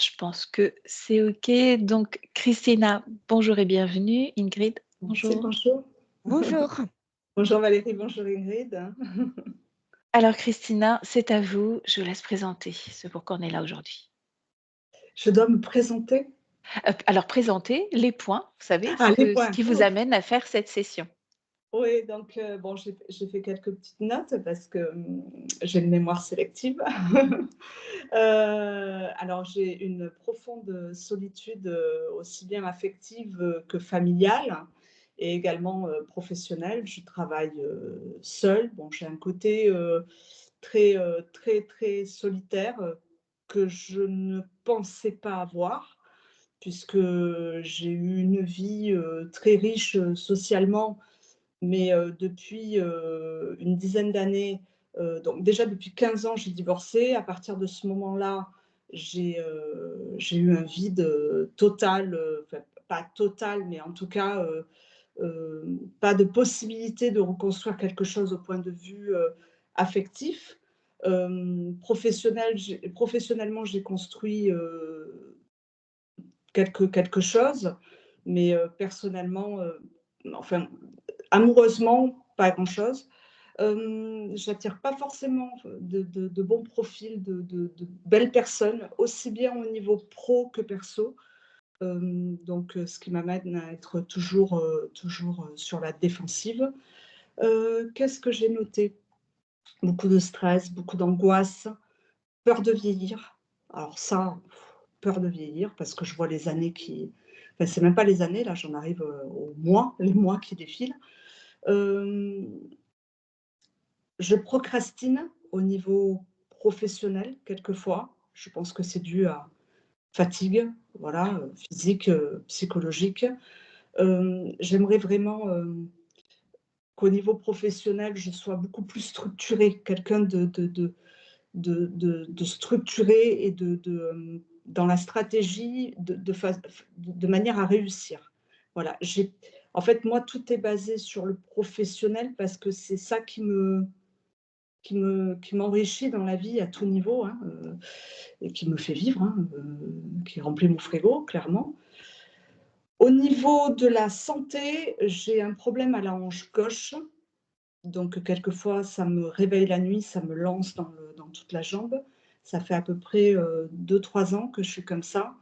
Je pense que c'est OK. Donc, Christina, bonjour et bienvenue. Ingrid, Merci, bonjour. bonjour. Bonjour. Bonjour Valérie, bonjour Ingrid. Alors, Christina, c'est à vous. Je vous laisse présenter ce pourquoi on est là aujourd'hui. Je dois me présenter? Alors, présenter les points, vous savez, Ah, les ce points. qui vous amène à faire cette session. Oui, donc bon, j'ai fait quelques petites notes parce que j'ai une mémoire sélective. Alors, j'ai une profonde solitude aussi bien affective que familiale et également professionnelle. Je travaille seule. Bon, j'ai un côté très solitaire que je ne pensais pas avoir, puisque j'ai eu une vie très riche socialement, mais depuis une dizaine d'années, donc déjà depuis 15 ans, j'ai divorcé. À partir de ce moment-là, j'ai eu un vide total, enfin pas total, mais en tout cas, pas de possibilité de reconstruire quelque chose au point de vue affectif. Professionnellement, j'ai construit quelque chose, mais personnellement, enfin, amoureusement, pas grand-chose. J'attire pas forcément de bons profils, de belles personnes, aussi bien au niveau pro que perso. Donc ce qui m'amène à être toujours sur la défensive. Qu'est-ce que j'ai noté? Beaucoup de stress, beaucoup d'angoisse, peur de vieillir. Alors ça, peur de vieillir parce que je vois les années qui enfin, c'est même pas les années là, j'en arrive, aux mois, les mois qui défilent. Hem, je procrastine au niveau professionnel quelquefois. Je pense que c'est dû à fatigue, voilà, physique, psychologique. J'aimerais vraiment, qu'au niveau professionnel, je sois beaucoup plus structurée, quelqu'un de structuré et dans la stratégie de manière à réussir. Voilà, en fait, moi, tout est basé sur le professionnel parce que c'est ça qui m'enrichit dans la vie à tout niveau, hein, et qui me fait vivre, hein, qui remplit mon frigo, clairement. Au niveau de la santé, j'ai un problème à la hanche gauche. Donc quelquefois, ça me réveille la nuit, ça me lance dans toute la jambe. Ça fait à peu près, 2-3 ans que je suis comme ça.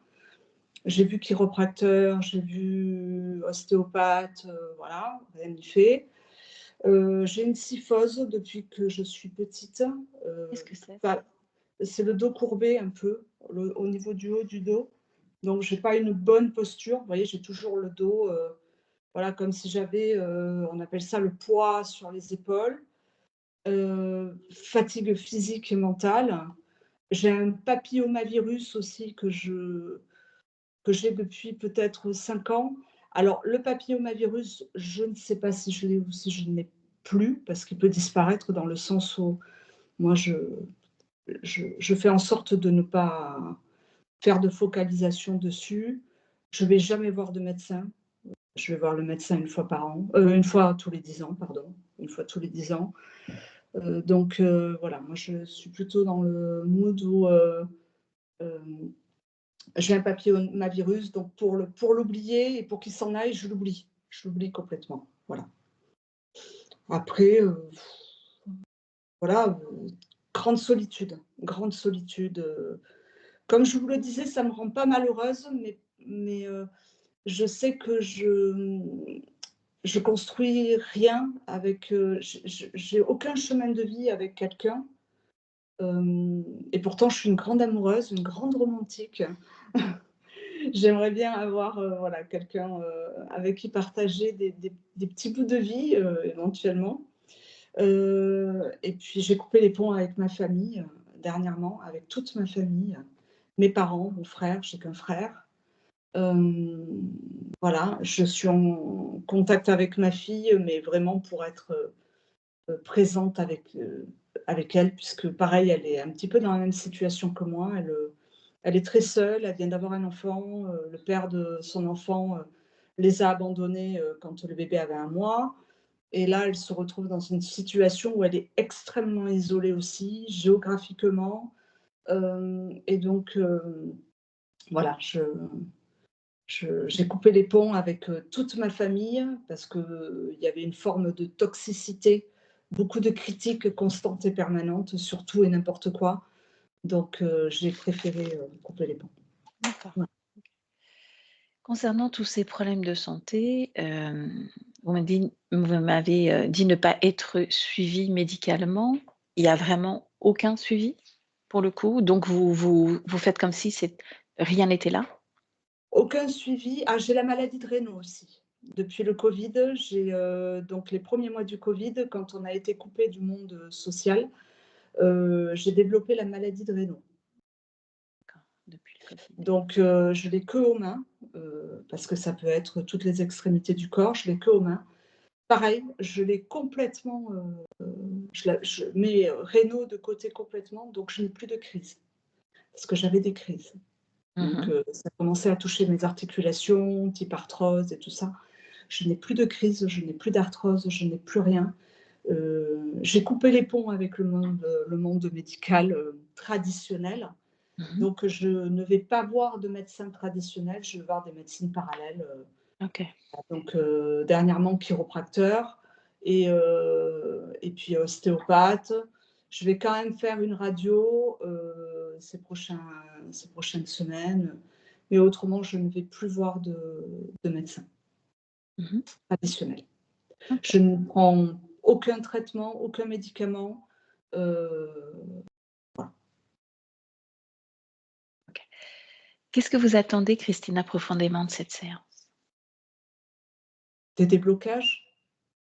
J'ai vu chiropracteur, j'ai vu ostéopathe, voilà, rien n'y fait. J'ai une kyphose depuis que je suis petite, Qu'est-ce que c'est ça? pas c'est le dos courbé un peu, au niveau du haut du dos. Donc j'ai pas une bonne posture. Vous voyez, j'ai toujours le dos, voilà, comme si j'avais, on appelle ça le poids sur les épaules. Fatigue physique et mentale. J'ai un papillomavirus aussi que j'ai depuis peut-être 5 ans. Alors le papillomavirus, je ne sais pas si je l'ai ou si je ne l'ai plus, parce qu'il peut disparaître dans le sens où moi je fais en sorte de ne pas faire de focalisation dessus. Je vais jamais voir de médecin. Je vais voir le médecin une fois par an, une fois tous les 10 ans, pardon, une fois tous les 10 ans. Donc voilà, moi je suis plutôt dans le mood où, hem, j'ai un papillomavirus, donc pour l'oublier et pour qu'il s'en aille, je l'oublie. Je l'oublie complètement, voilà. Après, voilà, grande solitude, comme je vous le disais, ça me rend pas malheureuse, mais je sais que je construis rien avec, j'ai aucun chemin de vie avec quelqu'un. Et pourtant, je suis une grande amoureuse, une grande romantique. J'aimerais bien avoir, voilà, quelqu'un, avec qui partager des petits bouts de vie, éventuellement. Et puis j'ai coupé les ponts avec ma famille, dernièrement, avec toute ma famille, mes parents, mon frère, j'ai qu'un frère. Hem, voilà, je suis en contact avec ma fille, mais vraiment pour être, présente avec elle puisque pareil, elle est un petit peu dans la même situation que moi. Elle est très seule, elle vient d'avoir un enfant, le père de son enfant, les a abandonnés, quand le bébé avait 1 mois et là, elle se retrouve dans une situation où elle est extrêmement isolée aussi, géographiquement, et donc Voilà, j'ai coupé les ponts avec, toute ma famille parce qu'il y avait une forme de toxicité, beaucoup de critiques constantes et permanentes sur tout et n'importe quoi. Donc j'ai préféré, couper les ponts. D'accord. Ouais. Concernant tous ces problèmes de santé, vous m'avez, dit ne pas être suivi médicalement. Il y a vraiment aucun suivi, pour le coup? Donc vous faites comme si rien n'était là? Aucun suivi. Ah, j'ai la maladie de Raynaud aussi. Depuis le covid, donc les premiers mois du covid, quand on a été coupé du monde, social, j'ai développé la maladie de Raynaud. D'accord, depuis le covid. Donc je l'ai que aux mains, parce que ça peut être toutes les extrémités du corps, je l'ai que aux mains. Pareil, je l'ai complètement, je mets, Raynaud de côté complètement, donc je n'ai plus de crise. Parce que j'avais des crises. Donc Mmh. ça commençait à toucher mes articulations, type arthrose et tout ça. Je n'ai plus de crise, je n'ai plus d'arthrose, je n'ai plus rien. J'ai coupé les ponts avec le monde médical, traditionnel. Mmh. Donc je ne vais pas voir de médecins traditionnels, je vais voir des médecines parallèles, OK. donc dernièrement chiropracteur et puis ostéopathe. Je vais quand même faire une radio, ces prochaines semaines, mais autrement je ne vais plus voir de médecin Mmh. traditionnel. OK, Je ne prends aucun traitement, aucun médicament, heu, voilà. OK. Qu'est-ce que vous attendez, Christina, profondément de cette séance? Des déblocages,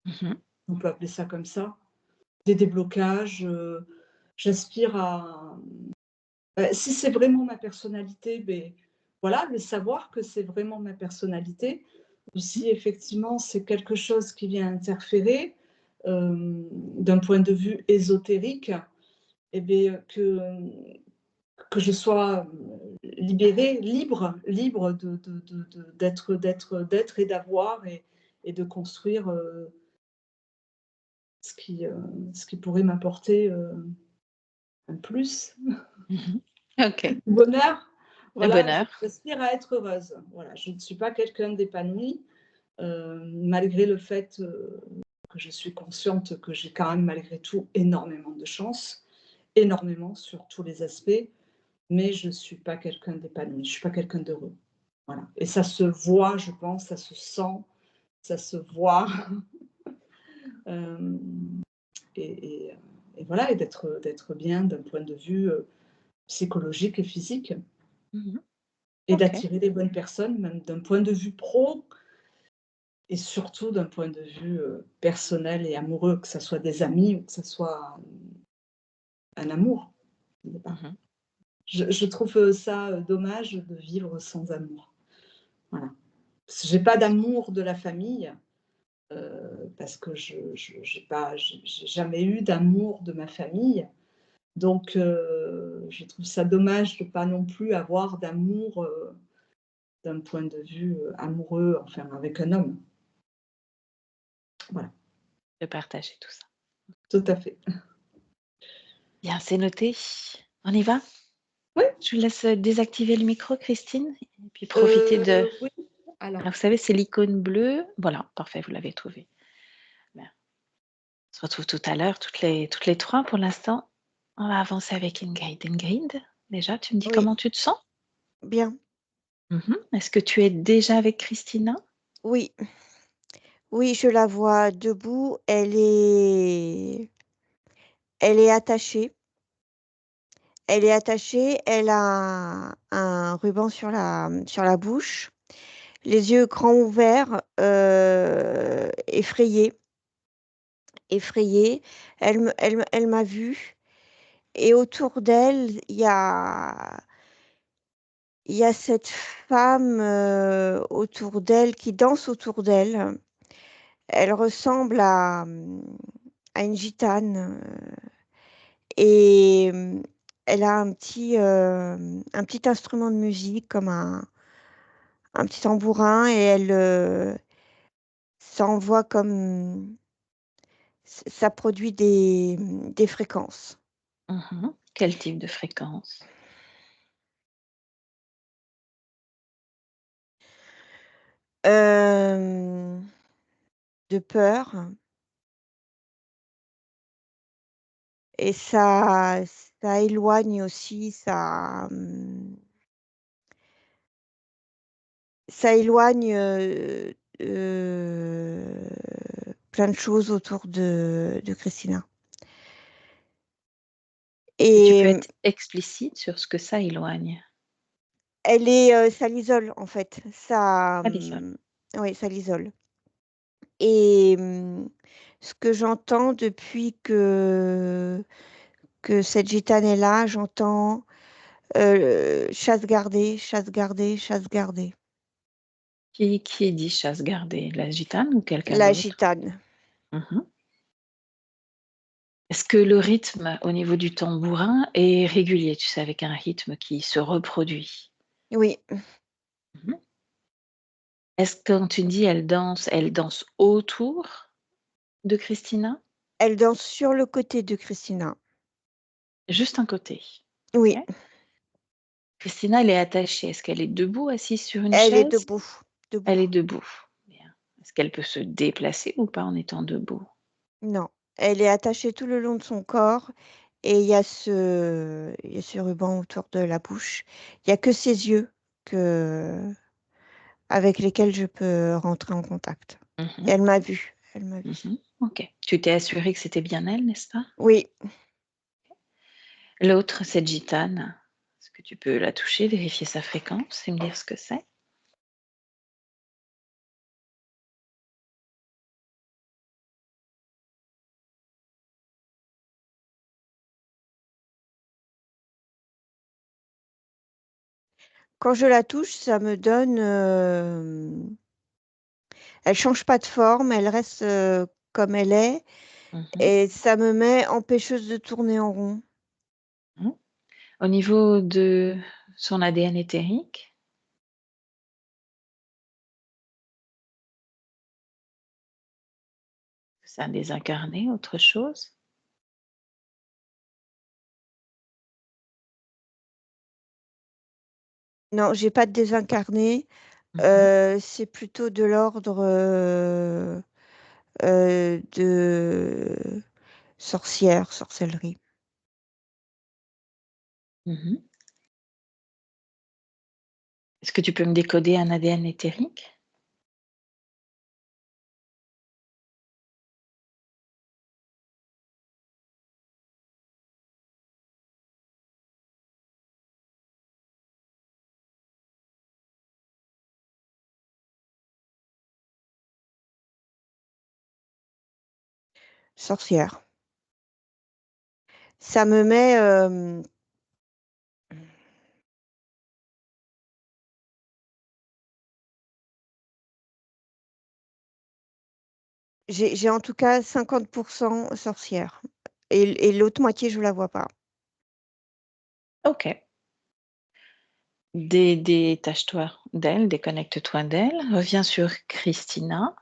Mmh. on peut appeler ça comme ça, des déblocages, j'aspire à si c'est vraiment ma personnalité, beh, voilà, de savoir que c'est vraiment ma personnalité. Ou Mmh. si effectivement c'est quelque chose qui vient interférer, d'un point de vue ésotérique, et beh, que je sois, libérée, libre d'être et d'avoir et de construire, ce qui pourrait m'apporter, un plus. Mmh. OK. Bonheur, Le voilà, bonheur. j'aspire à être heureuse. Voilà, je ne suis pas quelqu'un d'épanoui, malgré le fait, que je suis consciente que j'ai quand même malgré tout énormément de chance, énormément sur tous les aspects, mais je ne suis pas quelqu'un d'épanoui, je ne suis pas quelqu'un d'heureux. Voilà et ça se voit, je pense, ça se sent, ça se voit, hem et et heu et voilà et d'être bien d'un point de vue, psychologique et physique. Mmh. Et OK. d'attirer les bonnes personnes, même d'un point de vue pro et surtout d'un point de vue, personnel et amoureux, que ça soit des amis ou que ça soit un amour, au départ. Mmh. Je trouve, ça, dommage de vivre sans amour. Voilà. Parce que j'ai pas d'amour de la famille, parce que je j'ai jamais eu d'amour de ma famille. Donc je trouve ça dommage de pas non plus avoir d'amour, d'un point de vue, amoureux, enfin avec un homme. Voilà, De partager tout ça. tout à fait. Bien, c'est noté. On y va? Oui, Je vous laisse, désactiver le micro, Christine, et puis profiter de oui, alors, vous savez, c'est l'icône bleue. Voilà, parfait, vous l'avez trouvé. Bien. On se retrouve tout à l'heure, toutes les 3 pour l'instant. On va avancer avec Ingrid. Ingrid, déjà, tu me dis Oui, comment tu te sens? bien. Mmh. Est-ce que tu es déjà avec Christina? Oui, oui, je la vois debout. Elle est attachée. Elle est attachée. Elle a un ruban sur la bouche, les yeux grands ouverts, effrayée, effrayée. Elle m'a vue et autour d'elle, il y a cette femme, autour d'elle, qui danse autour d'elle. Elle ressemble à une gitane, et elle a un petit instrument de musique comme un petit tambourin, et elle, ça envoie comme ça produit des fréquences. Mmh. Quel type de fréquence? de peur et ça éloigne aussi, ça éloigne, plein de choses autour de Christina Et tu peux et être explicite sur ce que ça éloigne? ça l'isole, en fait. Ça, Ah, déjà. oui, ça l'isole et ce que j'entends depuis que cette gitane est là, j'entends, chasse gardée, chasse gardée, chasse gardée. Qui dit chasse gardée? La gitane ou quelqu'un La d'autre? gitane. Mmh. Est-ce que le rythme au niveau du tambourin est régulier? Tu sais, avec un rythme qui se reproduit? Oui, Mmh. Est-ce que quand tu dis elle danse autour de Christina? elle danse sur le côté de Christina. Juste un côté? Oui, OK. Christina, elle est attachée. Est-ce qu'elle est debout, assise sur une elle est chaise? debout, debout. Elle est debout. Bien. Est-ce qu'elle peut se déplacer ou pas en étant debout? Non, elle est attachée tout le long de son corps et il y a ce ruban autour de la bouche. Il y a que ses yeux que avec lesquels je peux rentrer en contact et Mmh. elle m'a vue, elle m'a vue. Mmh. OK. Tu t'es assurée que c'était bien elle, n'est-ce pas? Oui, L'autre, cette gitane, est-ce que tu peux la toucher, vérifier sa fréquence et me dire ce que c'est? quand je la touche, ça me donne, elle change pas de forme, elle reste, comme elle est Mmh. et ça me met empêcheuse de tourner en rond. Mmh. Au niveau de son ADN éthérique, c'est un désincarné, autre chose? Non, j'ai pas de désincarné, Mmh. c'est plutôt de l'ordre, de sorcière, sorcellerie. Mmh. Est-ce que tu peux me décoder un ADN éthérique? Sorcière. Ça me met, j'ai en tout cas 50 sorcière et l'autre moitié, je la vois pas. OK. Détache-toi d'elle, déconnecte-toi d'elle, reviens sur Christina.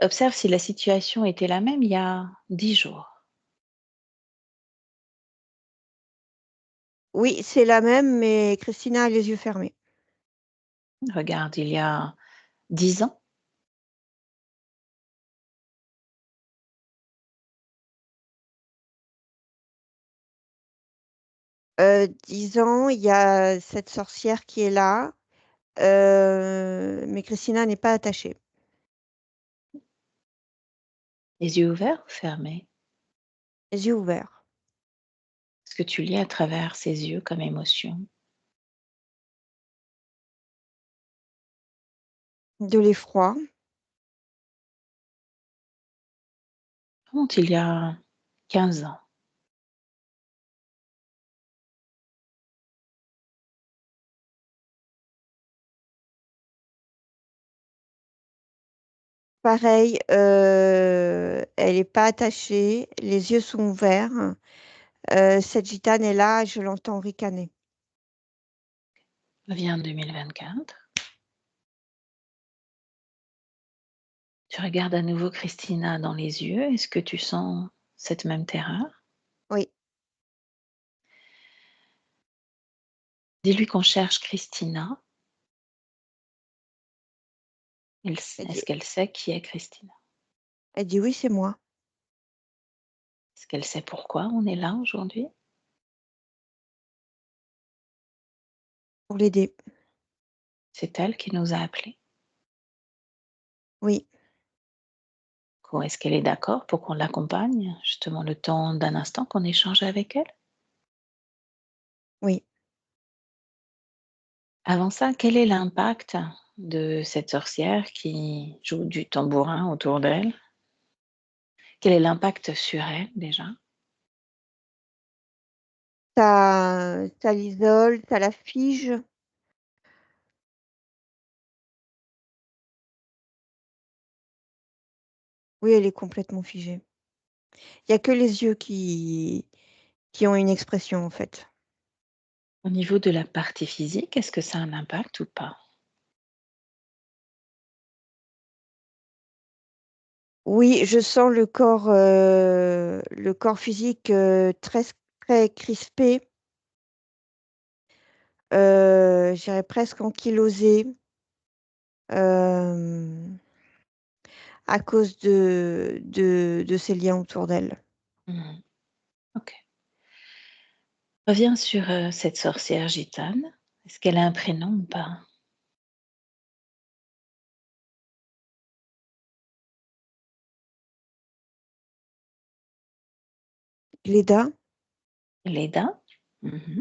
Observe si la situation était la même il y a 10 jours. Oui, c'est la même, mais Christina a les yeux fermés. Regarde, il y a 10 ans. 10 ans, il y a cette sorcière qui est là, mais Christina n'est pas attachée. Les yeux ouverts ou fermés? Les yeux ouverts. Ce que tu lis à travers ses yeux comme émotion? De l'effroi. Remonte il y a 15 ans. Pareil, elle est pas attachée, les yeux sont ouverts. Cette gitane est là, je l'entends ricaner. Reviens en 2024. Tu regardes à nouveau Christina dans les yeux. Est-ce que tu sens cette même terreur? Oui, Dis-lui qu'on cherche Christina Elle dit, Est-ce qu'elle sait qui est Christina? elle dit oui, c'est moi, Est-ce qu'elle sait pourquoi on est là aujourd'hui? pour l'aider. C'est elle qui nous a appelés? Oui, Ou est-ce qu'elle est d'accord pour qu'on l'accompagne, justement le temps d'un instant qu'on échange avec elle? oui. Avant ça, quel est l'impact de cette sorcière qui joue du tambourin autour d'elle? Quel est l'impact sur elle déjà? Ça l'isole, ça la fige. Oui, elle est complètement figée. Il y a que les yeux qui ont une expression, en fait. Au niveau de la partie physique, est-ce que ça a un impact ou pas? Oui, je sens le corps physique, très crispé, je dirais presque ankylosé, hem, à cause de ces liens autour d'elle. Mmh. OK. Reviens sur, cette sorcière gitane. Est-ce qu'elle a un prénom ou pas? Leda? Leda? Mmh.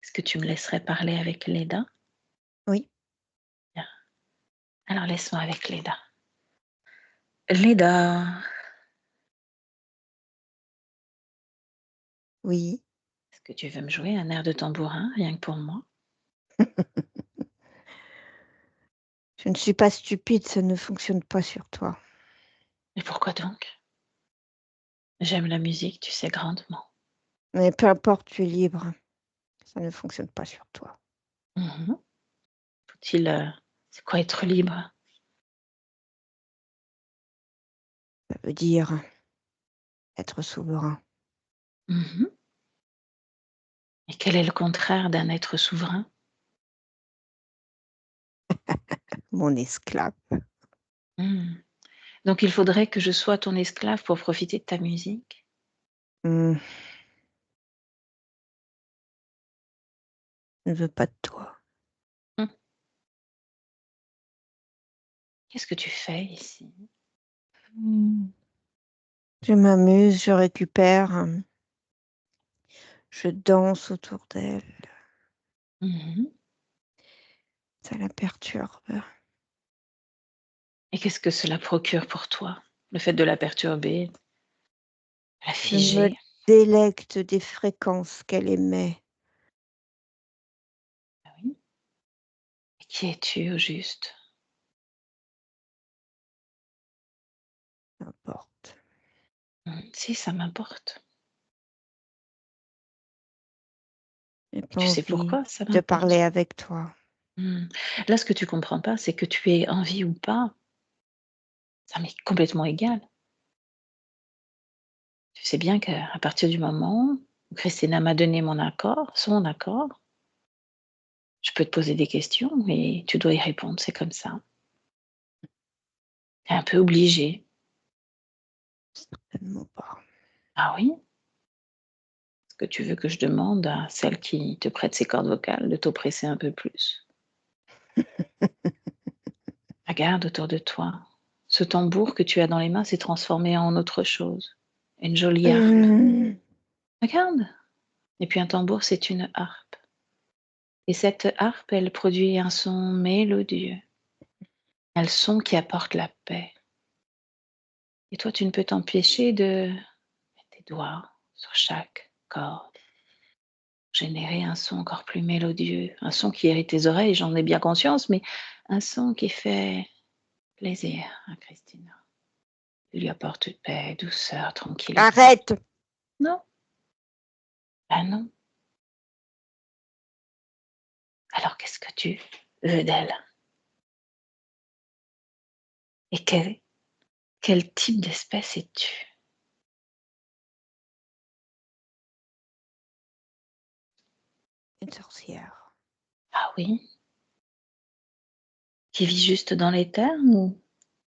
Est-ce que tu me laisserais parler avec Leda? Oui, Bien. Alors laisse-moi avec Leda. Leda, oui. est-ce que tu veux me jouer un air de tambourin, rien que pour moi? Je ne suis pas stupide, ça ne fonctionne pas sur toi. Et pourquoi donc? J'aime la musique, tu sais grandement. Mais peu importe, tu es libre, ça ne fonctionne pas sur toi. Mmh. Faut-il, c'est quoi être libre? Ça veut dire être souverain. Mmh. Et quel est le contraire d'un être souverain? Mon esclave. Mmh. Donc il faudrait que je sois ton esclave pour profiter de ta musique? Mmh, je ne veux pas de toi. Mmh. Qu'est-ce que tu fais ici? Mmh. Je m'amuse, je récupère, je danse autour d'elle, Mmh. ça la perturbe. Et qu'est-ce que cela procure pour toi? Le fait de la perturber, la Je me figer? délecte des fréquences qu'elle émet. Ah oui? Et qui es-tu au juste? N'importe. Si, ça m'importe. J'ai pas Tu sais envie pourquoi ça de parler m'importe? avec toi. Mmh. Là, ce que tu comprends pas, c'est que tu aies envie ou pas, ça m'est complètement égal. Tu sais bien qu'à partir du moment où Christina m'a donné mon accord, son accord, je peux te poser des questions et tu dois y répondre, c'est comme ça. Tu es un peu obligé. Certainement pas. Ah oui? Est-ce que tu veux que je demande à celle qui te prête ses cordes vocales de t'oppresser un peu plus? Regarde autour de toi. Ce tambour que tu as dans les mains s'est transformé en autre chose. Une jolie harpe. Mmh. Regarde. Et puis un tambour, c'est une harpe. Et cette harpe, elle produit un son mélodieux, un son qui apporte la paix. Et toi, tu ne peux t'empêcher de mettre tes doigts sur chaque corde, générer un son encore plus mélodieux, un son qui irrite tes oreilles, j'en ai bien conscience, mais un son qui fait plaisir à Christina. Il lui apporte paix, douceur, tranquillité. Arrête! Non, ah non. Alors qu'est-ce que tu veux d'elle? Et quel type d'espèce es-tu? Une sorcière. Ah oui? qui vit juste dans les terres ou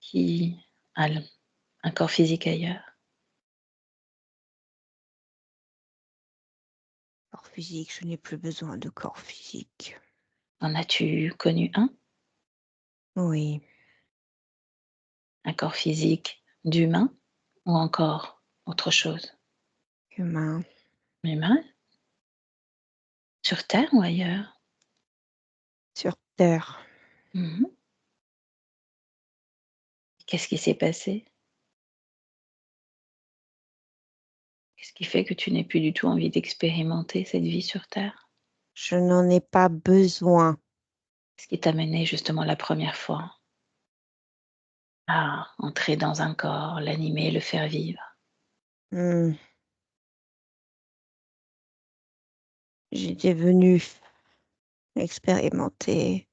qui a un corps physique ailleurs? Corps physique, je n'ai plus besoin de corps physique. En as-tu connu un? Oui, Un corps physique d'humain ou encore autre chose? humain, Humain? Sur terre ou ailleurs? sur terre. Mmh. Qu'est-ce qui s'est passé? Qu'est-ce qui fait que tu n'aies plus du tout envie d'expérimenter cette vie sur terre? Je n'en ai pas besoin. Qu'est-ce qui t'a mené justement la première fois à entrer dans un corps, l'animer, le faire vivre? Mmh, j'étais venue expérimenter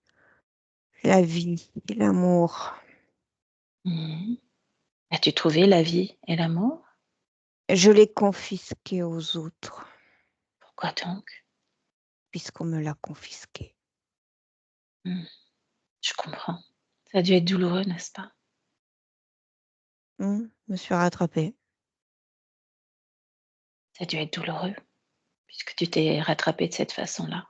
la vie et l'amour. Mmh. As-tu trouvé la vie et l'amour? Je l'ai confisqué aux autres, Pourquoi donc? puisqu'on me l'a confisqué. Mmh, je comprends. Ça a dû être douloureux, n'est-ce pas? Me suis rattrapée. Ça a dû être douloureux puisque tu t'es rattrapé de cette façon-là.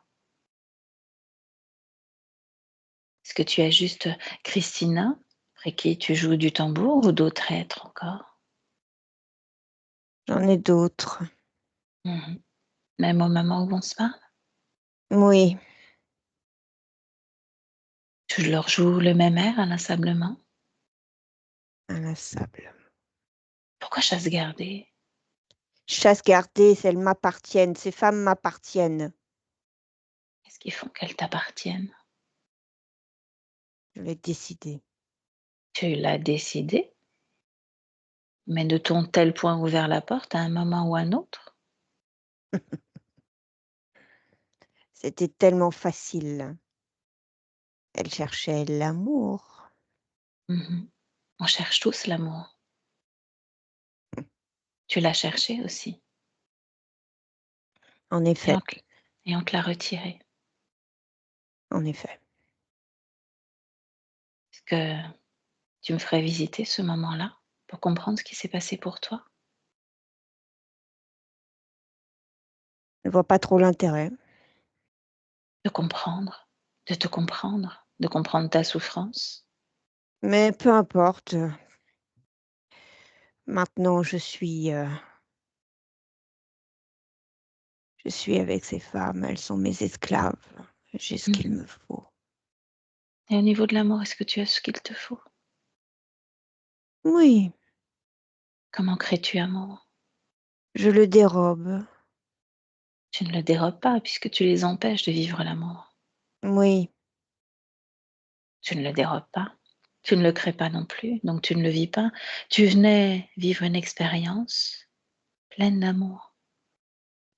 Est-ce que tu as juste Christina, après qui tu joues du tambour ou d'autres êtres encore? J'en ai d'autres. Mmh. Même au moment où on se parle? Oui, Tu leur joues le même air inlassablement? inlassable. Pourquoi chasse gardée? Chasse gardée, elles m'appartiennent, ces femmes m'appartiennent. Qu'est-ce qui font qu'elles t'appartiennent? Je l'ai décidé. Tu l'as décidé, mais de ton tel point ouvert la porte à un moment ou un autre? C'était tellement facile. Elle cherchait l'amour. Mmh. On cherche tous l'amour. Tu l'as cherché aussi En et effet, on te l'a retiré. en effet. Est-ce que tu me ferais visiter ce moment-là pour comprendre ce qui s'est passé pour toi? Je vois pas trop l'intérêt. De comprendre, de te comprendre, de comprendre ta souffrance? Mais peu importe. Maintenant, je suis avec ces femmes. Elles sont mes esclaves. J'ai ce qu'il Mmh. me faut. Et au niveau de l'amour, est-ce que tu as ce qu'il te faut? Oui, Comment crées-tu amour? je le dérobe. Tu ne le dérobes pas puisque tu les empêches de vivre l'amour. Oui, Tu ne le dérobes pas, tu ne le crées pas non plus, donc tu ne le vis pas. Tu venais vivre une expérience pleine d'amour.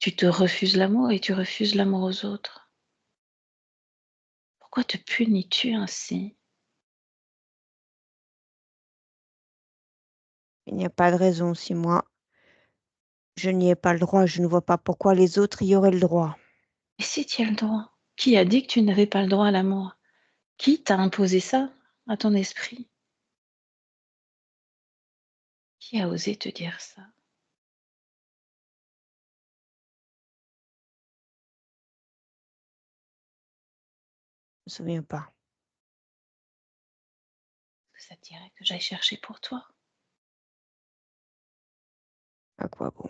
Tu te refuses l'amour et tu refuses l'amour aux autres. Pourquoi te punis-tu ainsi? il n'y a pas de raison. Si moi, je n'y ai pas le droit, je ne vois pas pourquoi les autres y auraient le droit. Et si tu as le droit? Qui a dit que tu n'avais pas le droit à l'amour? Qui t'a imposé ça à ton esprit? Qui a osé te dire ça? Je me souviens pas. Que ça te dirait que j'aille chercher pour toi? À quoi bon?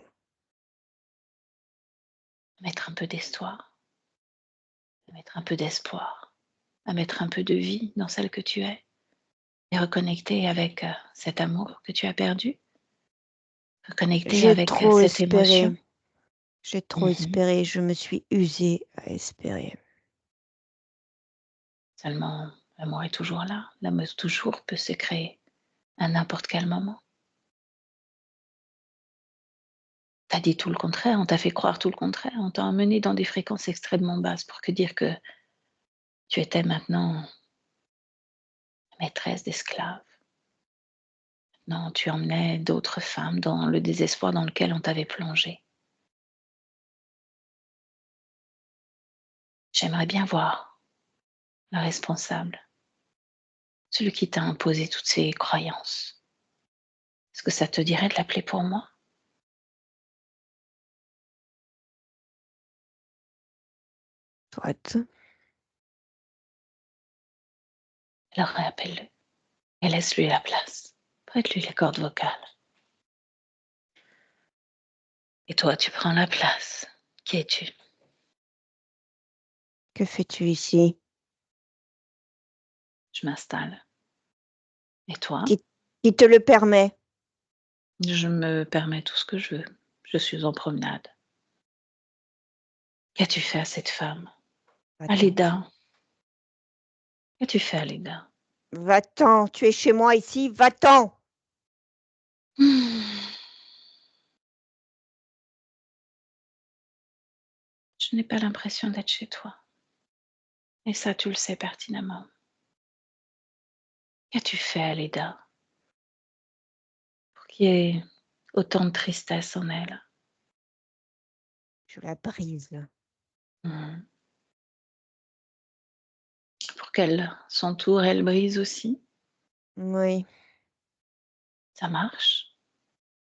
Mettre un peu d'histoire, mettre un peu d'espoir, à mettre un peu de vie dans celle que tu es et reconnecter avec cet amour que tu as perdu, reconnecter J'ai avec trop cette espéré. émotion. J'ai trop Mhm. espéré. Je me suis usée à espérer. Seulement, l'amour est toujours là. L'amour toujours peut se créer à n'importe quel moment. T'as dit tout le contraire, on t'a fait croire tout le contraire, on t'a emmené dans des fréquences extrêmement basses pour que dire que tu étais maintenant maîtresse d'esclaves. Non, tu emmenais d'autres femmes dans le désespoir dans lequel on t'avait plongé. J'aimerais bien voir la responsable celui qui t'a imposé toutes ces croyances. Est-ce que ça te dirait de l'appeler pour moi? Soit. Alors appelle-le et laisse-lui la place. Prête-lui les cordes vocales. Et toi, tu prends la place. Qui es-tu? Que fais-tu ici? Je m'installe. Et toi? Qui te le permet? Je me permets tout ce que je veux. Je suis en promenade. Qu'as-tu fait à cette femme? Va-t'en. Alida. Qu'as-tu fait, Alida? Va-t'en, tu es chez moi ici, va-t'en! Je n'ai pas l'impression d'être chez toi. Et ça, tu le sais pertinemment. Qu'as-tu fait, Alida, pour qu'il y ait autant de tristesse en elle? Je la brise. Mhm. Pour qu'elle, son tour, elle brise aussi? Oui, Ça marche?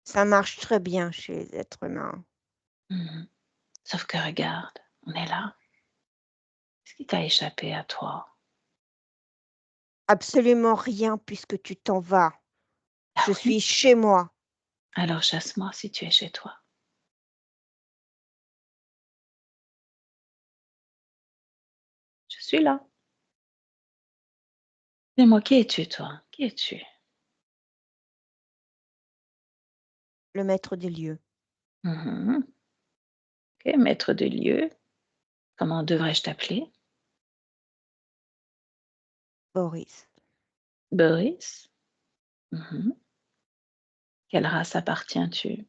ça marche très bien chez les êtres humains. Mhm. Sauf que regarde, on est là. Qu'est-ce qui t'a échappé à toi? Absolument rien puisque tu t'en vas. Ah Je oui? suis chez moi. Alors chasse-moi si tu es chez toi. Je suis là. Dis-moi, qui es-tu, toi? Qui es-tu? Le maître des lieux. Mhm. Ok, maître de lieu. Comment devrais-je t'appeler? Boris. Boris? Mhm. Quelle race appartiens-tu?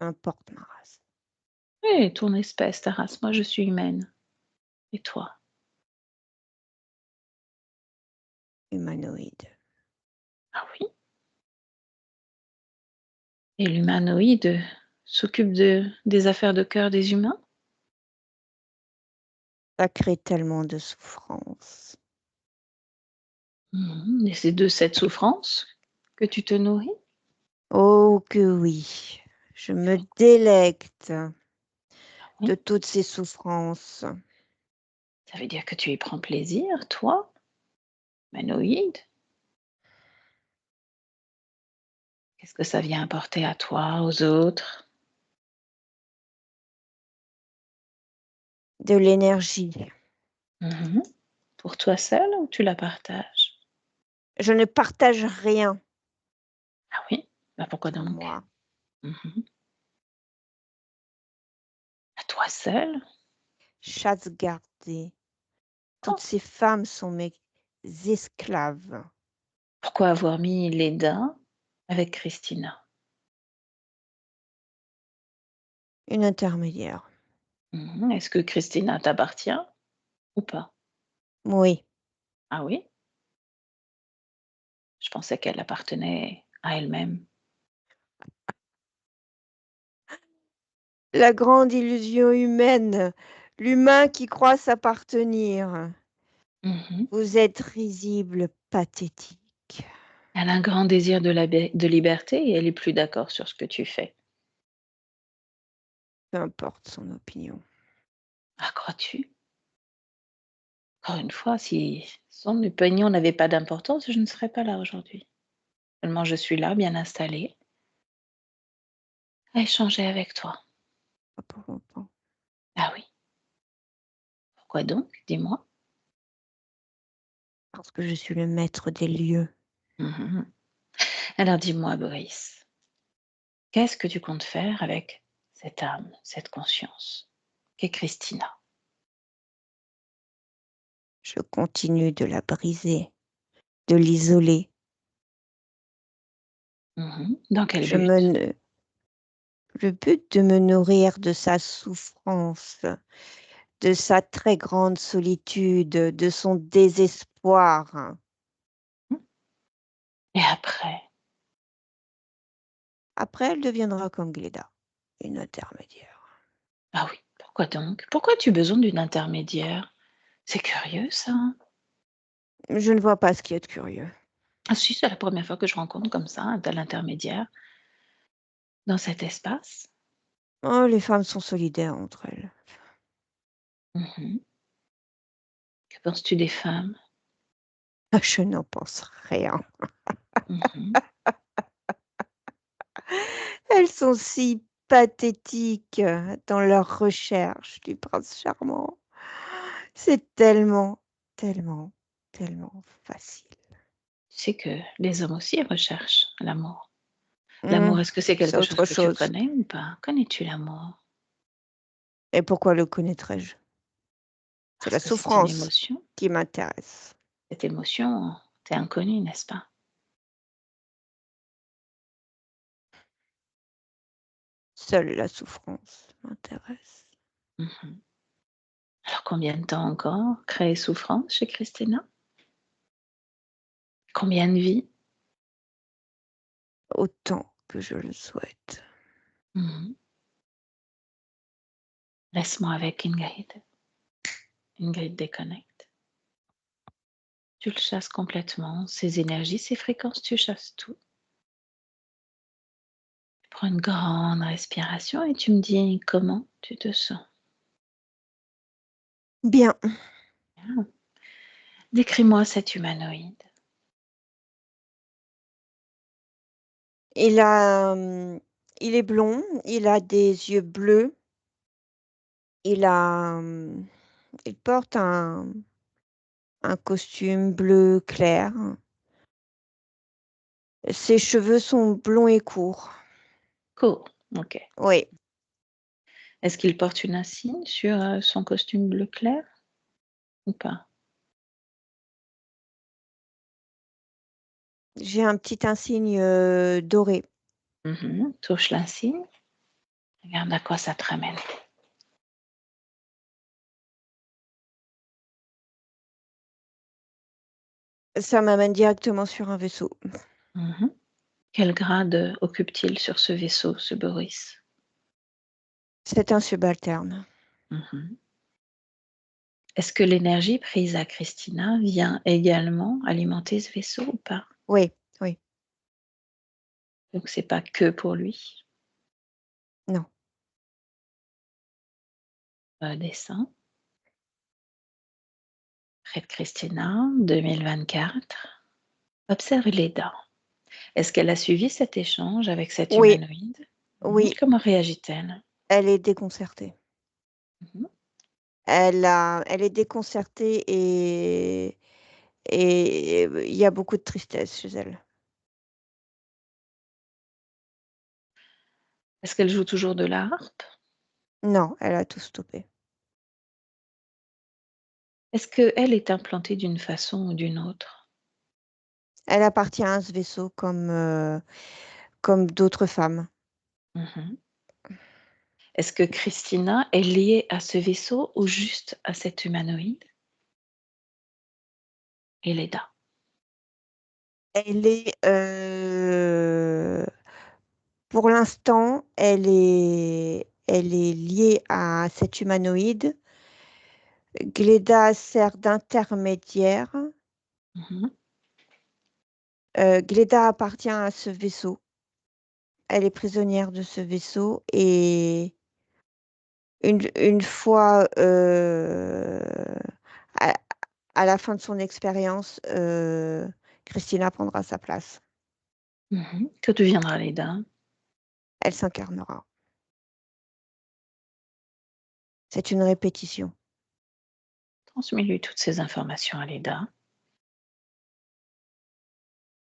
Importe ma race. Oui, ton espèce, ta race. Moi, je suis humaine. Et toi? Humanoïde. Ah oui? Et l'humanoïde s'occupe des affaires de cœur des humains? Ça crée tellement de souffrance. Mhm. Et c'est de cette souffrance que tu te nourris? Oh que oui. Je me délecte Oui. de toutes ces souffrances. Ça veut dire que tu y prends plaisir, toi, humanoïde? Qu'est-ce que ça vient apporter à toi, aux autres? De l'énergie. Mhm. Pour toi seul ou tu la partages? Je ne partage rien Ah oui? Bah pourquoi sur donc? moi. Mhm. À toi seul? Chasse gardée. Toutes Oh, ces femmes sont mes esclaves. pourquoi avoir mis les dents avec Christina? Une intermédiaire. Mhm. Est-ce que Christina t'appartient ou pas? Oui. Ah oui? Je pensais qu'elle appartenait à elle-même. La grande illusion humaine. L'humain qui croit s'appartenir. Mhm. Vous êtes risible, pathétique. Elle a un grand désir de liberté et elle est plus d'accord sur ce que tu fais. Peu importe son opinion. Ah, crois-tu? Encore une fois, si son opinion n'avait pas d'importance, je ne serais pas là aujourd'hui. Seulement, je suis là, bien installée, à échanger avec toi. Pas pour longtemps. Ah oui? Pourquoi donc? Dis-moi. Parce que je suis le maître des lieux. Mhm. Alors dis-moi, Boris, qu'est-ce que tu comptes faire avec cette âme, cette conscience qu'est Christina? Je continue de la briser, de l'isoler. Mhm. Dans quel Je me but? ne- Le but de me nourrir de sa souffrance, de sa très grande solitude, de son désespoir. Et après? Après, elle deviendra comme Gléda, une intermédiaire. Ah oui, pourquoi donc? Pourquoi as-tu besoin d'une intermédiaire? C'est curieux ça, hein? Je ne vois pas ce qu'il y a de curieux. Ah si, c'est la première fois que je rencontre comme ça un tel intermédiaire dans cet espace. Oh, les femmes sont solidaires entre elles. Mmh. Que penses-tu des femmes? Ah, je n'en pense rien. Mmh. Elles sont si pathétiques dans leur recherche du prince charmant. C'est tellement, tellement, tellement facile. Tu sais que les hommes aussi recherchent l'amour. Mmh, L'amour, est-ce que c'est c'est quelque chose autre que tu chose. connais ou pas? Connais-tu l'amour? Et pourquoi le connaîtrais-je? C'est Parce la que c'est une souffrance émotion. qui m'intéresse. Cette émotion t'est inconnue, n'est-ce pas? Seule la souffrance m'intéresse. Mmh. Alors combien de temps encore créer souffrance chez Christina? Combien de vies? Autant que je le souhaite. Mmh. Laisse-moi avec Ingrid. Ingrid déconnecte. Tu le chasses complètement, ses énergies, ses fréquences, tu chasses tout. Tu prends une grande respiration et tu me dis comment tu te sens. Bien, Bien. Décris-moi cet humanoïde. il a, il est blond, il a des yeux bleus, il a, il porte un costume bleu clair. Ses cheveux sont blonds et courts. Cool, ok. Oui, Est-ce qu'il porte une insigne sur son costume bleu clair ou pas? j'ai un petit insigne, doré. Mhm. Touche l'insigne. Regarde à quoi ça te ramène. Ça m'amène directement sur un vaisseau. Mhm. Quel grade occupe-t-il sur ce vaisseau, ce Boris? C'est un subalterne. Mhm. Est-ce que l'énergie prise à Christina vient également alimenter ce vaisseau ou pas? Oui, oui, Donc c'est pas que pour lui. non. Descend. Près de Christina, 2024. Observe les dents. Est-ce qu'elle a suivi cet échange avec cet Oui, humanoïde? Mhm. oui, Comment réagit-elle? elle est déconcertée. Mhm. Elle est déconcertée et il y a beaucoup de tristesse chez elle. Est-ce qu'elle joue toujours de la harpe? Non, elle a tout stoppé. Est-ce qu'elle est implantée d'une façon ou d'une autre? Elle appartient à ce vaisseau comme d'autres femmes. Mhm. Est-ce que Christina est liée à ce vaisseau ou juste à cet humanoïde? Et Leda. Elle est, pour l'instant, elle est liée à cet humanoïde. Gléda sert d'intermédiaire. Mhm. Gléda appartient à ce vaisseau. Elle est prisonnière de ce vaisseau et une fois, à à la fin de son expérience, Christina prendra sa place. Mhm. Que deviendra Leda? Elle s'incarnera. C'est une répétition. Transmets-lui toutes ces informations à Leda.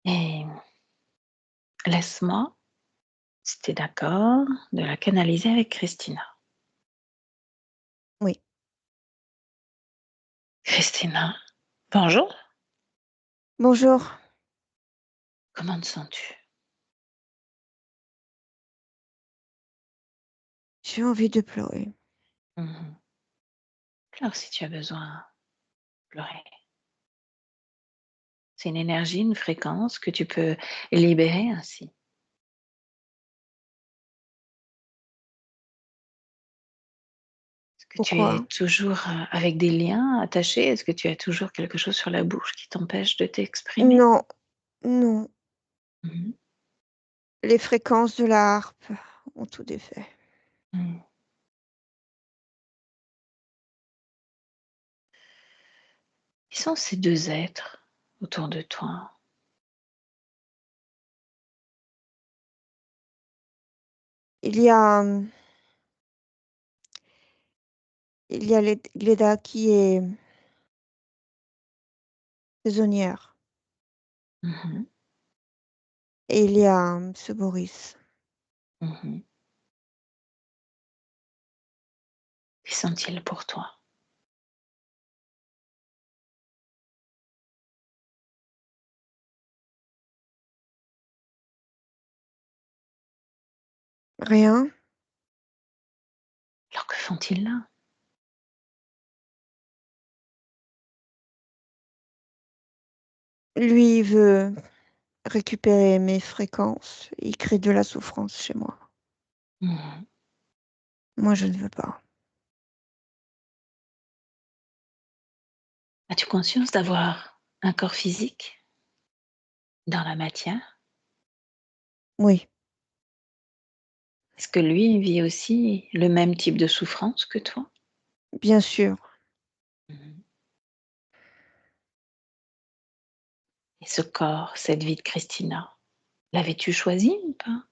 Et laisse-moi, si tu es d'accord, de la canaliser avec Christina. Oui. Christina, bonjour. Bonjour, Comment te sens-tu? j'ai envie de pleurer. Mhm. Pleure si tu as besoin. Pleurer. C'est une énergie, une fréquence que tu peux libérer ainsi. Que tu es toujours avec des liens attachés? Est-ce que tu as toujours quelque chose sur la bouche qui t'empêche de t'exprimer? Non, non. Mmh. Les fréquences de la harpe ont tout défait. Mmh. Qui sont ces 2 êtres autour de toi? Il y a, il y a Gléda qui est saisonnière Mmh. et il y a, ce Boris. Mmh. Qui sont-ils pour toi? Rien. Alors que font-ils là? Lui, il veut récupérer mes fréquences. Il crée de la souffrance chez moi. Mmh. Moi, je ne veux pas. As-tu conscience d'avoir un corps physique dans la matière? Oui, Est-ce que lui vit aussi le même type de souffrance que toi? bien sûr. Mmh. Et ce corps, cette vie de Christina, l'avais-tu choisi ou pas?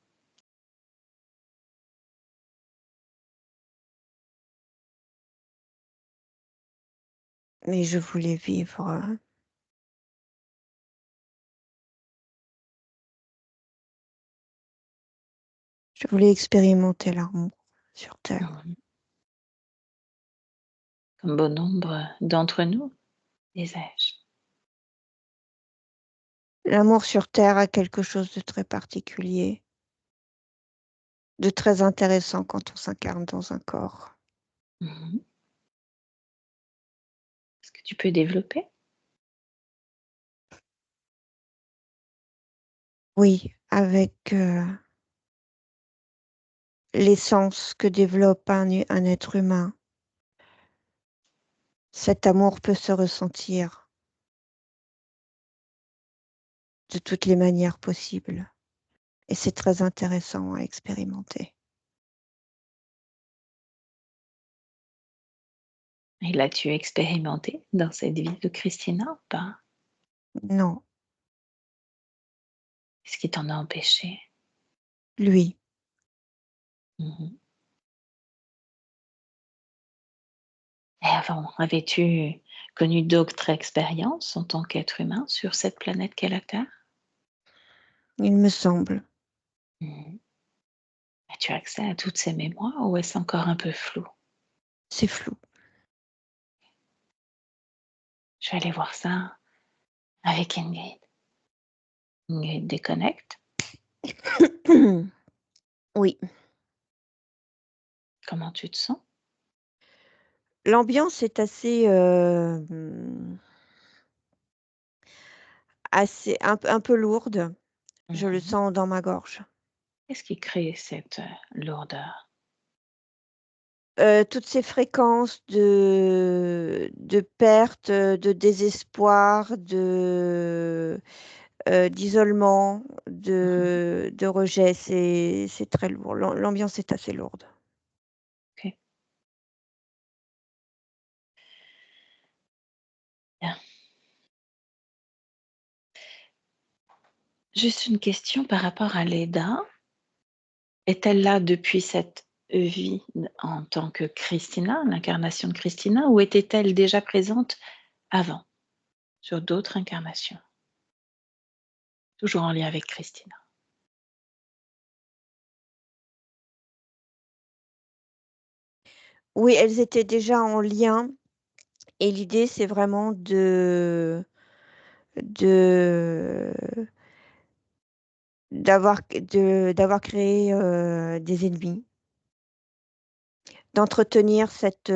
Mais je voulais vivre, je voulais expérimenter l'amour sur terre. Mmh. Comme bon nombre d'entre nous, disais-je. L'amour sur terre a quelque chose de très particulier, de très intéressant quand on s'incarne dans un corps. Mmh. Est-ce que tu peux développer? Oui, avec, l'essence que développe un être humain. Cet amour peut se ressentir de toutes les manières possibles et c'est très intéressant à expérimenter. Et l'as-tu expérimenté dans cette vie de Christina ou pas? Non, Qu'est-ce qui t'en a empêché? lui, Mmh. Et avant, avais-tu connu d'autres expériences en tant qu'être humain sur cette planète qu'est la Terre? il me semble, Mmh. As-tu accès à toutes ces mémoires ou est-ce encore un peu flou? c'est flou. Je vais aller voir ça avec Ingrid. Ingrid déconnecte. Oui, Comment tu te sens? l'ambiance est assez, assez un peu lourde. Je le Mmh. sens dans ma gorge. Qu'est-ce qui crée cette, lourdeur? Toutes ces fréquences de perte, de désespoir, d'isolement, Mmh. de rejet, c'est très lourd. L'ambiance est assez lourde. OK, bien. Juste une question par rapport à Leda. Est-elle là depuis cette vie en tant que Christina, l'incarnation de Christina, ou était-elle déjà présente avant, sur d'autres incarnations? Toujours en lien avec Christina. Oui, elles étaient déjà en lien et l'idée, c'est vraiment de d'avoir créé, des ennemis, d'entretenir cette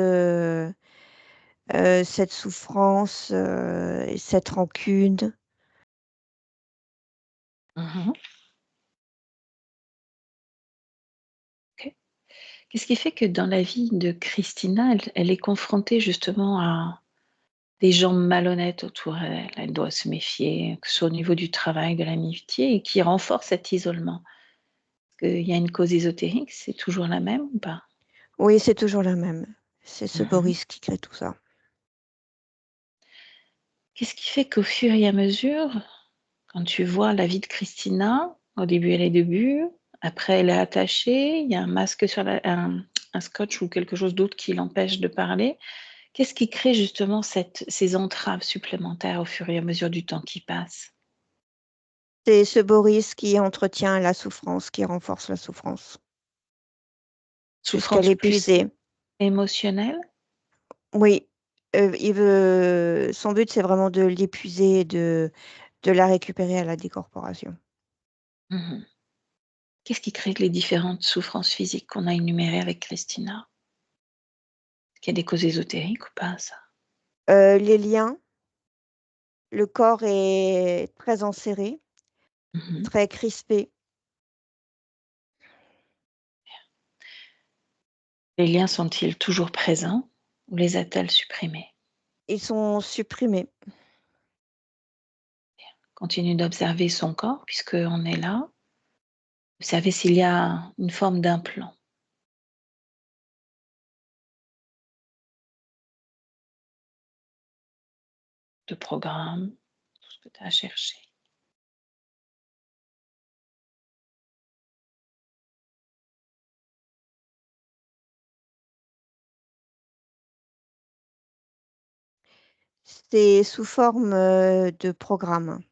souffrance, et cette rancune. Mmh. OK. Qu'est-ce qui fait que dans la vie de Christina, elle est confrontée justement à des gens malhonnêtes autour d'elle? Elle doit se méfier, que ce soit au niveau du travail, de l'amitié et qui renforce cet isolement. Est-ce qu'il y a une cause ésotérique? C'est toujours la même ou pas? Oui, c'est toujours la même. C'est ce Mmh. Boris qui crée tout ça. Qu'est-ce qui fait qu'au fur et à mesure, quand tu vois la vie de Christina, au début elle est debout, après elle est attachée, il y a un masque sur un scotch ou quelque chose d'autre qui l'empêche de parler. Qu'est-ce qui crée justement ces entraves supplémentaires au fur et à mesure du temps qui passe? C'est ce Boris qui entretient la souffrance, qui renforce la souffrance, jusqu'à Souffrance plus l'épuiser. émotionnelle? Oui, il veut son but, c'est vraiment de l'épuiser et de la récupérer à la décorporation. Mmh. Qu'est-ce qui crée les différentes souffrances physiques qu'on a énumérées avec Christina? Est-ce qu'il y a des causes ésotériques ou pas ça? Les liens, le corps est très enserré, Mmh. très crispé. Les liens sont-ils toujours présents ou les a-t-elle supprimés? Ils sont supprimés. Continue d'observer son corps puisqu'on est là. Observez s'il y a une forme d'implant, de programme, tout ce que tu as à chercher. C'est sous forme, de programme.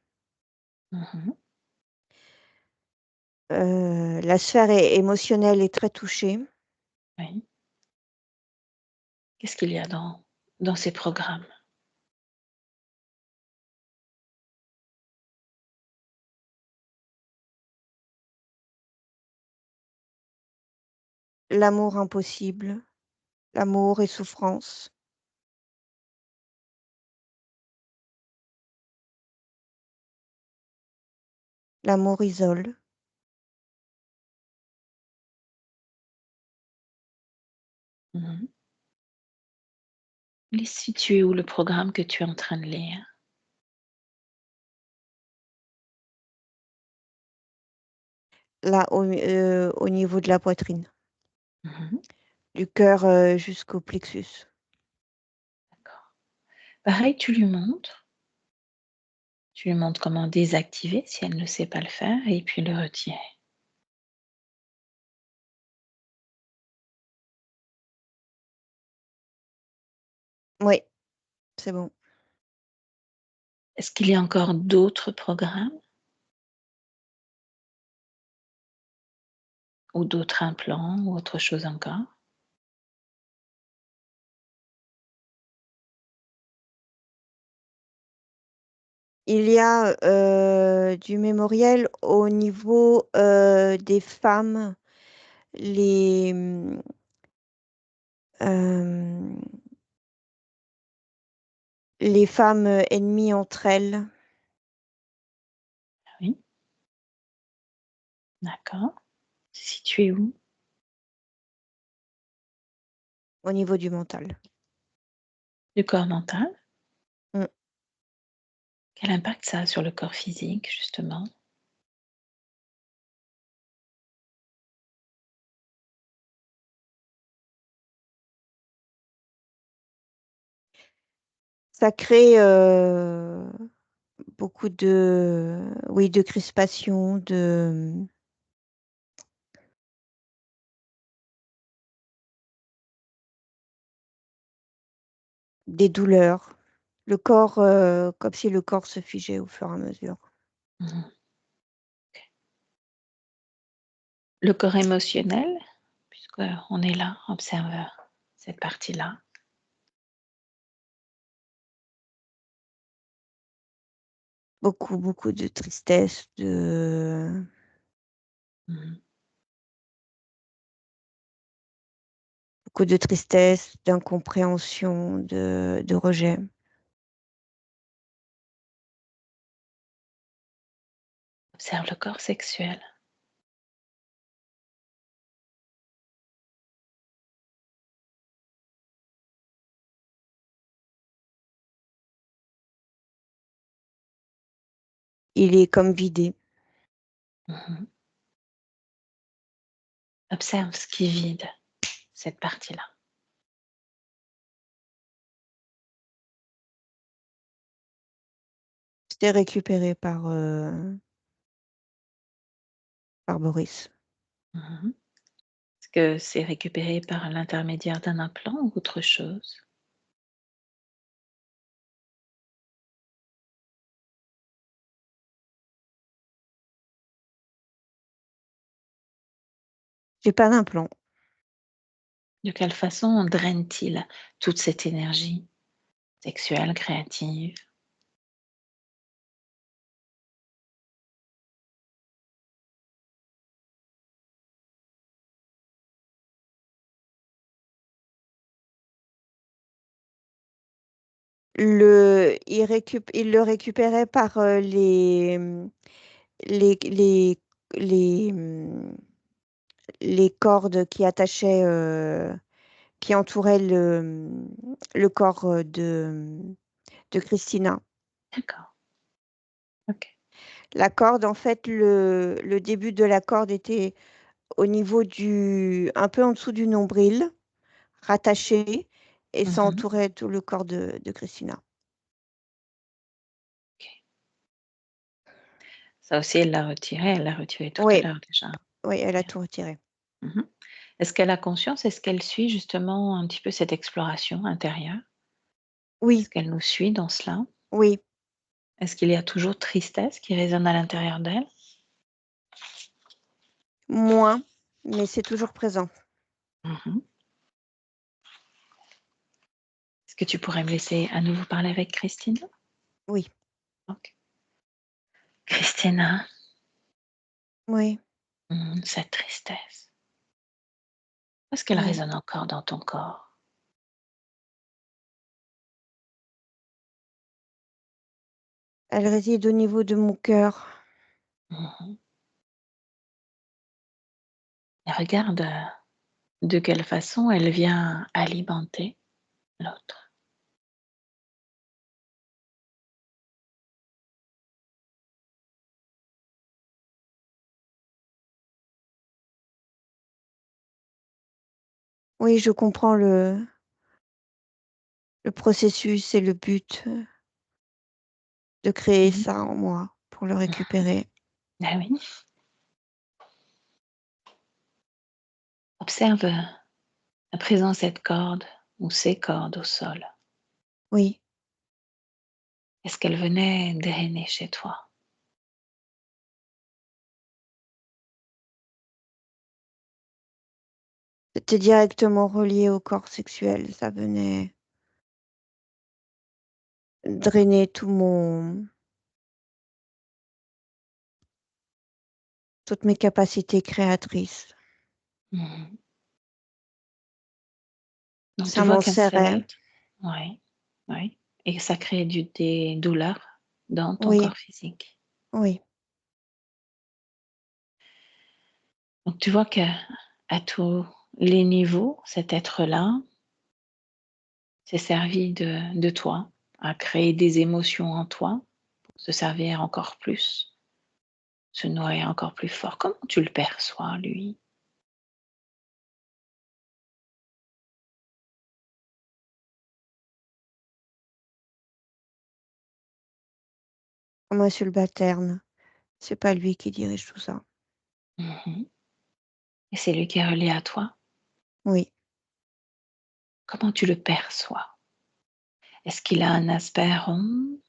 Mmh. La sphère émotionnelle est très touchée. Oui. Qu'est-ce qu'il y a dans ces programmes? L'amour impossible, l'amour et souffrance. L'amour isole. Mmh. Il est situé où le programme que tu es en train de lire? Là, au niveau de la poitrine, Mmh. du cœur, jusqu'au plexus. D'accord. Pareil, tu lui montres comment désactiver si elle ne sait pas le faire et puis le retirer. Oui, c'est bon. Est-ce qu'il y a encore d'autres programmes ou d'autres implants ou autre chose encore? Il y a, du mémoriel au niveau, des femmes, les, hem, les femmes, ennemies entre elles, Oui, d'accord. C'est situé où? au niveau du mental. Du corps mental? Mmh. Quel impact ça a sur le corps physique justement? Ça crée, beaucoup de oui, de crispation, des douleurs. Le corps, comme si le corps se figeait au fur et à mesure. Mmh. Le corps émotionnel? Puisqu'on est là, observe, cette partie-là. Beaucoup, beaucoup de tristesse, de Mmh. beaucoup de tristesse, d'incompréhension, de rejet. Observe le corps sexuel. il est comme vidé. Mhm. Observe ce qui vide cette partie-là. C'était récupéré par Boris. Mhm. Est-ce que c'est récupéré par l'intermédiaire d'un implant ou autre chose? J'ai pas d'implant. De quelle façon draine-t-il toute cette énergie sexuelle, créative? Il le récupérait par les, les, les, les, les cordes qui attachaient, qui entouraient le corps de Christina. D'accord. Ok. La corde, en fait, le début de la corde était au niveau un peu en dessous du nombril, rattaché, et ça Mhm. entourait tout le corps de Christina. Ok. Ça aussi, elle l'a retiré tout à Oui, l'heure déjà. oui, elle a Bien. tout retiré. Mhm. Est-ce qu'elle a conscience? Est-ce qu'elle suit justement un petit peu cette exploration intérieure? Oui, Est-ce qu'elle nous suit dans cela? oui, Est-ce qu'il y a toujours tristesse qui résonne à l'intérieur d'elle? moins, mais c'est toujours présent. Mhm. Est-ce que tu pourrais me laisser à nouveau parler avec Christine? Oui, Ok. Christina, oui, cette tristesse, où est-ce qu'elle oui. résonne encore dans ton corps? Elle réside au niveau de mon cœur. Mhm. Et regarde de quelle façon elle vient alimenter l'autre. Oui, je comprends le processus et le but de créer Mhm. ça en moi pour le Mhm. récupérer. Ah oui. Observe à présent cette corde ou ces cordes au sol. Oui, Est-ce qu'elle venait drainer chez toi? c'était directement relié au corps sexuel. Ça venait drainer toutes mes capacités créatrices. Mhm. Donc tu Ça vois m'en qu'un serrait. seul être, oui, oui, et ça crée des douleurs dans ton Oui, corps physique. oui, Donc tu vois qu'à tous les niveaux, cet être-là s'est servi de toi, a créé des émotions en toi, pour se servir encore plus, se nourrir encore plus fort. Comment tu le perçois, lui? comme un subalterne. C'est pas lui qui dirige tout ça. Mhm. Et c'est lui qui est relié à toi. Oui. Comment tu le perçois? Est-ce qu'il a un aspect rond,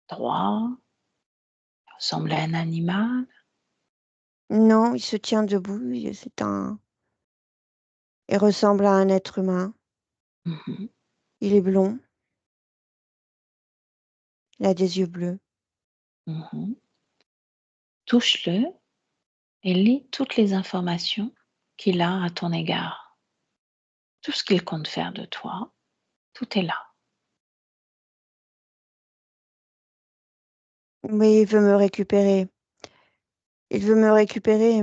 droit, ressemble à un animal? Non, il se tient debout. Il ressemble à un être humain. Mhm. Il est blond. Il a des yeux bleus. Mhm. Touche-le et lis toutes les informations qu'il a à ton égard. Tout ce qu'il compte faire de toi, tout est là. Mais il veut me récupérer. Il veut me récupérer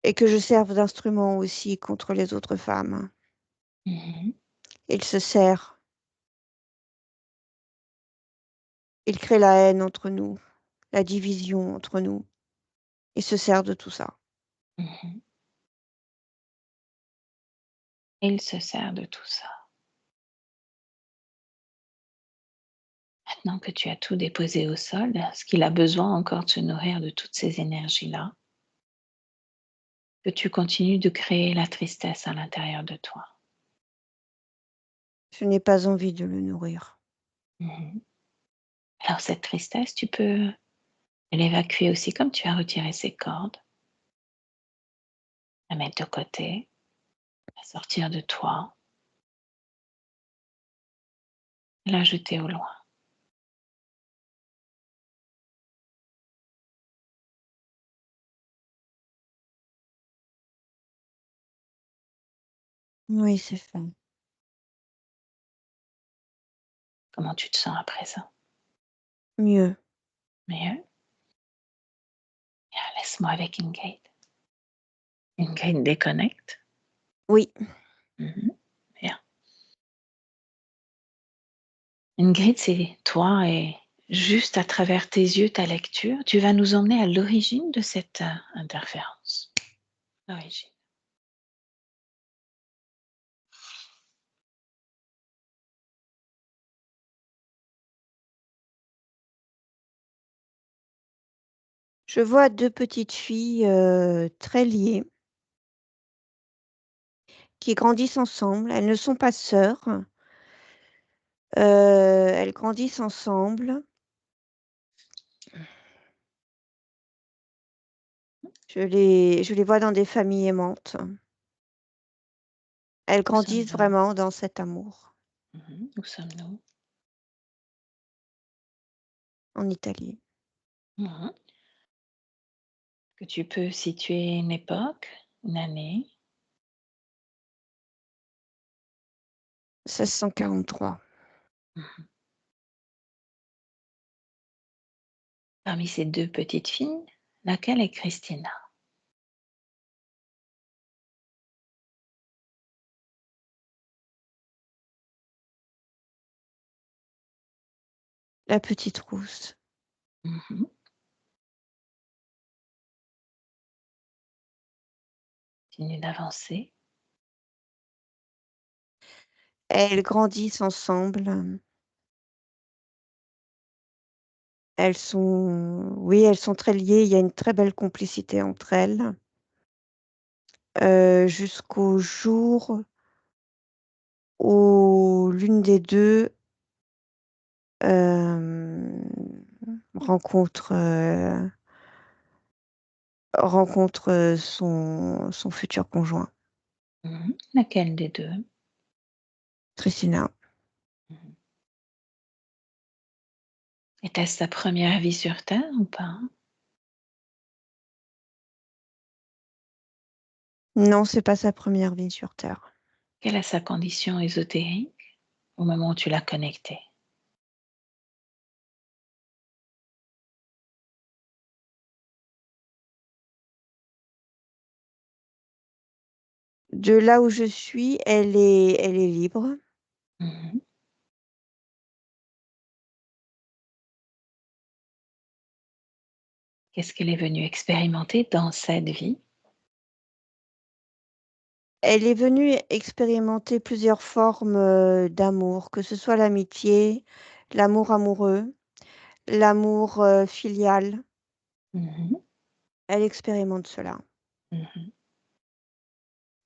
et que je serve d'instrument aussi contre les autres femmes. Mhm. Il se sert. Il crée la haine entre nous, la division entre nous. Il se sert de tout ça. Mhm. Il se sert de tout ça. Maintenant que tu as tout déposé au sol, est-ce qu'il a besoin encore de se nourrir de toutes ces énergies-là? Que tu continues de créer la tristesse à l'intérieur de toi. Je n'ai pas envie de le nourrir. Mhm. Alors cette tristesse, tu peux l'évacuer aussi comme tu as retiré ces cordes, la mettre de côté, la sortir de toi, la jeter au loin. Oui, c'est fait. Comment tu te sens après ça? Mieux. Mieux? Bien, laisse-moi avec Ingrid. Ingrid déconnecte. Oui. Mhm. Bien. Ingrid, c'est toi et juste à travers tes yeux, ta lecture, tu vas nous emmener à l'origine de cette interférence. L'origine. Je vois 2 petites filles, très liées qui grandissent ensemble. Elles ne sont pas sœurs. Elles grandissent ensemble. Je les vois dans des familles aimantes. Elles Où grandissent sommes-nous? vraiment dans cet amour, Où sommes-nous? en Italie. Mhm. Que tu peux situer une époque, une année? 1643. Mhm. Parmi ces deux petites filles, laquelle est Christina? La petite rousse. Mhm. Continue d'avancer. Elles grandissent ensemble. Elles sont très liées. Il y a une très belle complicité entre elles, jusqu'au jour où l'une des 2 hem, rencontre, son futur conjoint, Mhm. Laquelle des deux? Christina. Mhm. Était-ce sa première vie sur Terre ou pas? Non, c'est pas sa première vie sur terre. Quelle est sa condition ésotérique au moment où tu l'as connectée? De là où je suis, elle est libre. Mhm. Qu'est-ce qu'elle est venue expérimenter dans cette vie? Elle est venue expérimenter plusieurs formes, d'amour, que ce soit l'amitié, l'amour amoureux, l'amour, filial. Mhm. Elle expérimente cela. Mhm.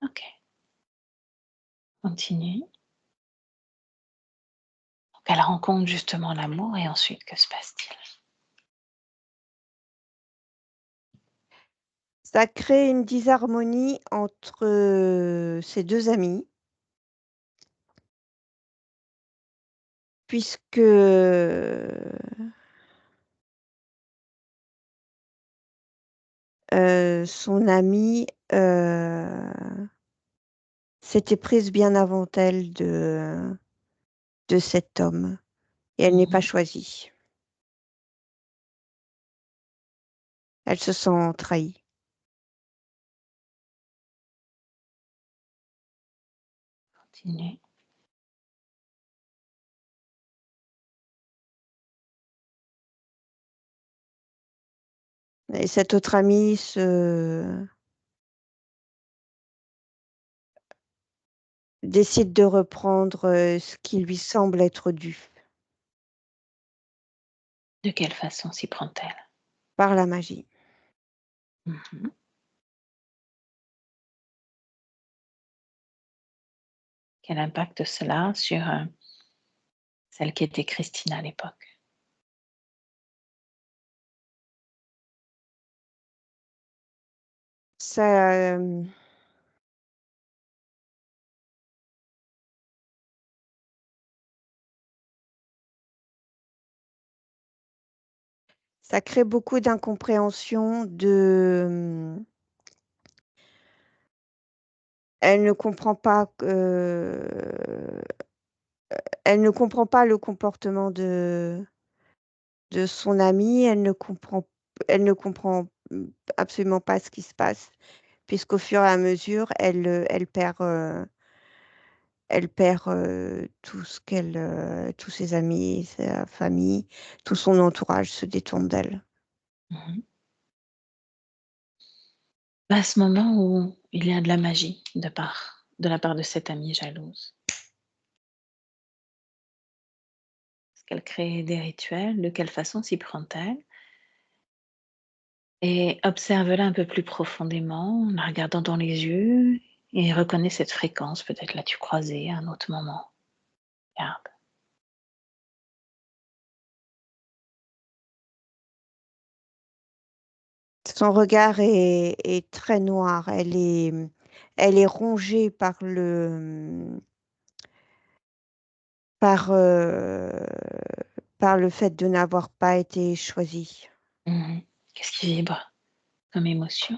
Ok, continue. Donc elle rencontre justement l'amour et ensuite que se passe-t-il? Ça crée une disharmonie entre, ces 2 amies puisque, son amie, s'était prise bien avant elle de cet homme et elle n'est pas Mhm. choisie. Elle se sent trahie. Continue. Et cet autre ami décide de reprendre ce qui lui semble être dû De quelle façon s'y prend-elle? par la magie. Mhm. Quel impact cela sur celle qui était Christine à l'époque? Ça, ça crée beaucoup d'incompréhension elle ne comprend pas elle ne comprend pas le comportement de son ami, elle ne comprend, absolument pas ce qui se passe, puisqu'au fur et à mesure, elle perd, tout ce tous ses amis, sa famille, tout son entourage se détourne d'elle. Mhm. À ce moment où il y a de la magie de la part de cette amie jalouse, est-ce qu'elle crée des rituels? De quelle façon s'y prend-elle? Et observe-la un peu plus profondément en la regardant dans les yeux et reconnais cette fréquence. Peut-être l'as-tu croisée à un autre moment. Regarde. Son regard est très noir, elle est rongée par, par le fait de n'avoir pas été choisie. Mhm. Qu'est-ce qui vibre comme émotion?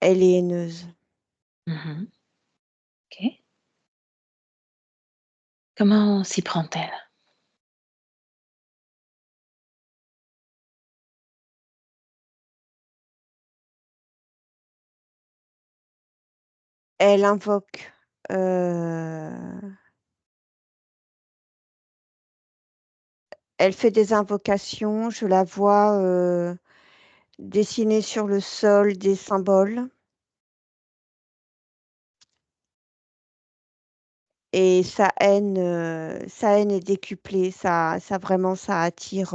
Elle est haineuse. Mhm. Ok. Comment s'y prend-elle? Elle invoque, elle fait des invocations, je la vois, dessiner sur le sol des symboles et sa haine est décuplée, ça vraiment ça attire,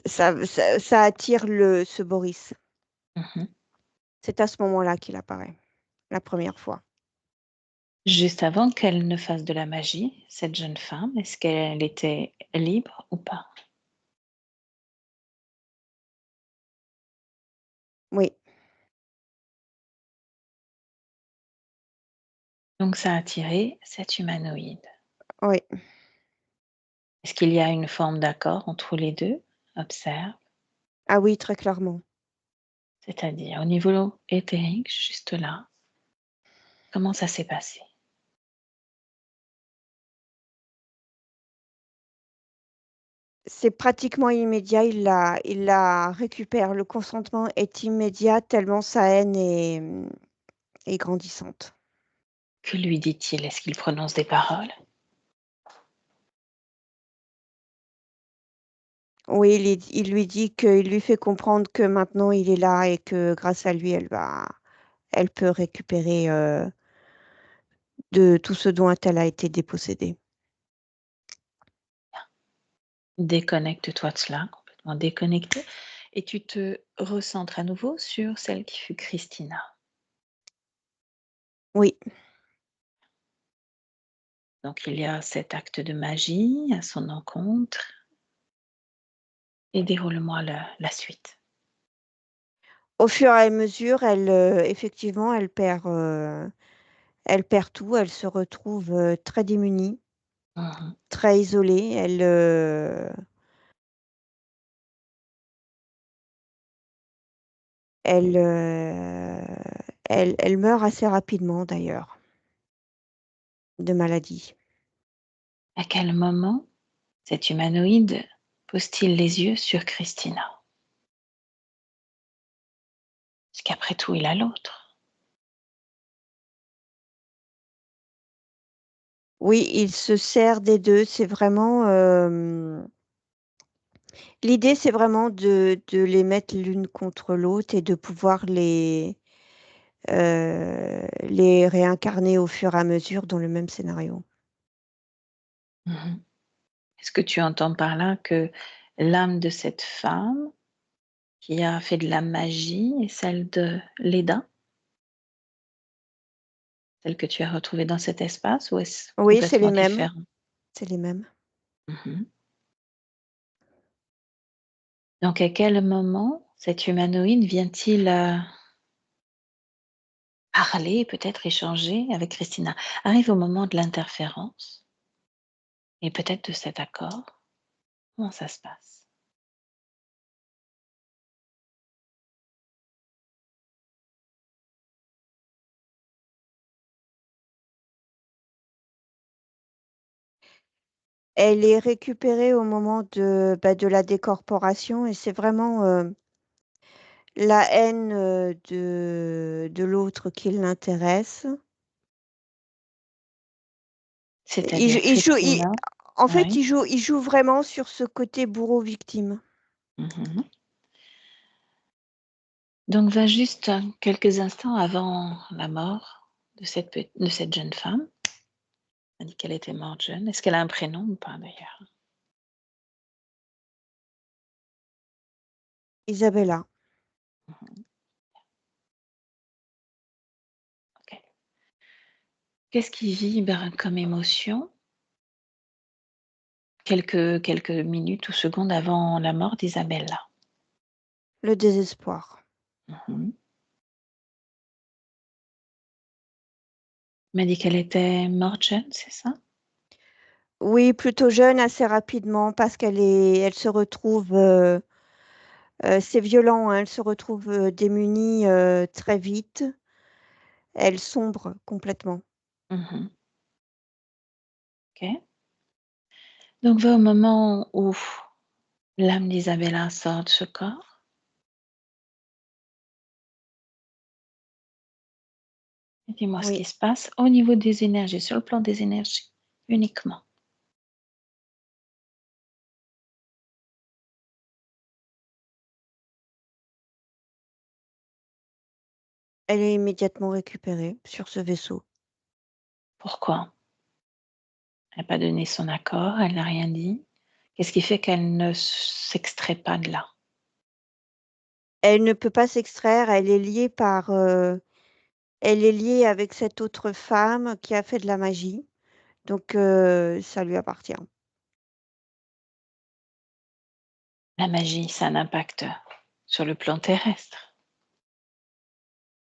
ça attire ce Boris. Mhm. C'est à ce moment-là qu'il apparaît, la première fois. Juste avant qu'elle ne fasse de la magie, cette jeune femme, est-ce qu'elle était libre ou pas? Oui, Donc ça a attiré cet humanoïde. oui. Est-ce qu'il y a une forme d'accord entre les deux? Observe. Ah oui, très clairement. C'est-à-dire au niveau éthérique, juste là, comment ça s'est passé? C'est pratiquement immédiat, il la récupère. Le consentement est immédiat tellement sa haine est grandissante. Que lui dit-il? Est-ce qu'il prononce des paroles? Oui, il lui dit qu'il lui fait comprendre que maintenant il est là et que grâce à lui, elle peut récupérer, de tout ce dont elle a été dépossédée. Déconnecte-toi de cela, complètement déconnecté, et tu te recentres à nouveau sur celle qui fut Christina. Oui, Donc il y a cet acte de magie à son encontre, et déroule-moi la suite. au fur et à mesure, effectivement, elle perd tout, elle se retrouve, très démunie, Mhm. très isolée. Elle, elle meurt assez rapidement d'ailleurs, de maladie. À quel moment cet humanoïde pose-t-il les yeux sur Christina? Parce qu'après tout, il a l'autre. Oui, il se sert des 2. C'est vraiment, l'idée, c'est vraiment de les mettre l'une contre l'autre et de pouvoir les réincarner au fur et à mesure dans le même scénario. Mhm. Est-ce que tu entends par là que l'âme de cette femme qui a fait de la magie est celle de Leda, celle que tu as retrouvée dans cet espace, ou est-ce Oui, c'est les complètement mêmes, différent? c'est les mêmes. Mhm. Donc, à quel moment cet humanoïde vient-il parler, peut-être échanger avec Christina? Arrive au moment de l'interférence et peut-être de cet accord. Comment ça se passe? Elle est récupérée au moment de la décorporation et c'est vraiment, la haine, de l'autre qui l'intéresse. C'est-à-dire Christina? En fait, Oui. il joue vraiment sur ce côté bourreau-victime. Mhm. Donc, va juste quelques instants avant la mort de cette jeune femme. On a dit qu'elle était morte jeune. Est-ce qu'elle a un prénom ou pas d'ailleurs? Isabella. Mhm. Ok. Qu'est-ce qui vibre comme émotion quelques minutes ou secondes avant la mort d'Isabella? Le désespoir. Mhm. Tu m'as dit qu'elle était morte jeune, c'est ça? Oui, plutôt jeune, assez rapidement parce elle se retrouve, c'est violent, hein, elle se retrouve, démunie, très vite. Elle sombre complètement. Mhm. Ok. Donc, va au moment où l'âme d'Isabella sort de ce corps. Et dis-moi ce Oui, qui se passe au niveau des énergies, sur le plan des énergies uniquement. elle est immédiatement récupérée sur ce vaisseau. Pourquoi? Elle n'a pas donné son accord, elle n'a rien dit. Qu'est-ce qui fait qu'elle ne s'extrait pas de là? Elle ne peut pas s'extraire, elle est liée avec cette autre femme qui a fait de la magie, donc ça lui appartient. La magie, ça a un impact sur le plan terrestre.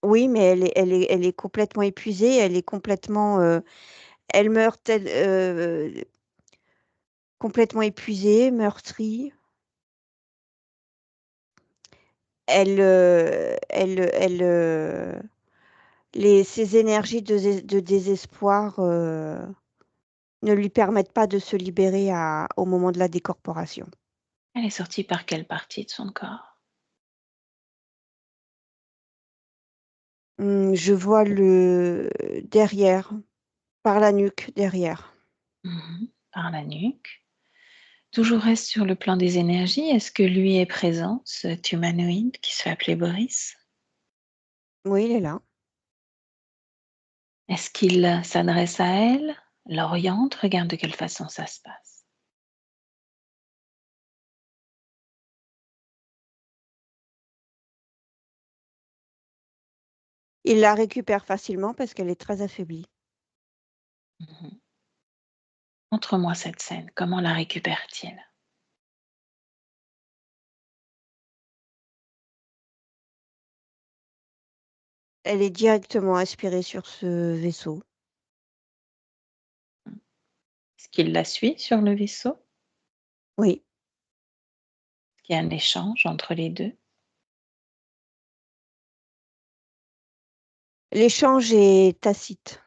Oui, mais elle est complètement épuisée, elle est complètement, elle meurt complètement épuisée, meurtrie. Ses énergies de désespoir, ne lui permettent pas de se libérer au moment de la décorporation. Elle est sortie par quelle partie de son corps? Je vois le derrière, par la nuque, derrière. Mhm. Par la nuque. Toujours reste sur le plan des énergies. Est-ce que lui est présent, cet humanoïde qui se fait appeler Boris? Oui, il est là. Est-ce qu'il s'adresse à elle, l'oriente? Regarde de quelle façon ça se passe. Il la récupère facilement parce qu'elle est très affaiblie. Mhm. Montre-moi cette scène. Comment la récupère-t-il? Elle est directement aspirée sur ce vaisseau. Est-ce qu'il la suit sur le vaisseau? Oui, Est-ce qu'il y a un échange entre les deux? l'échange est tacite.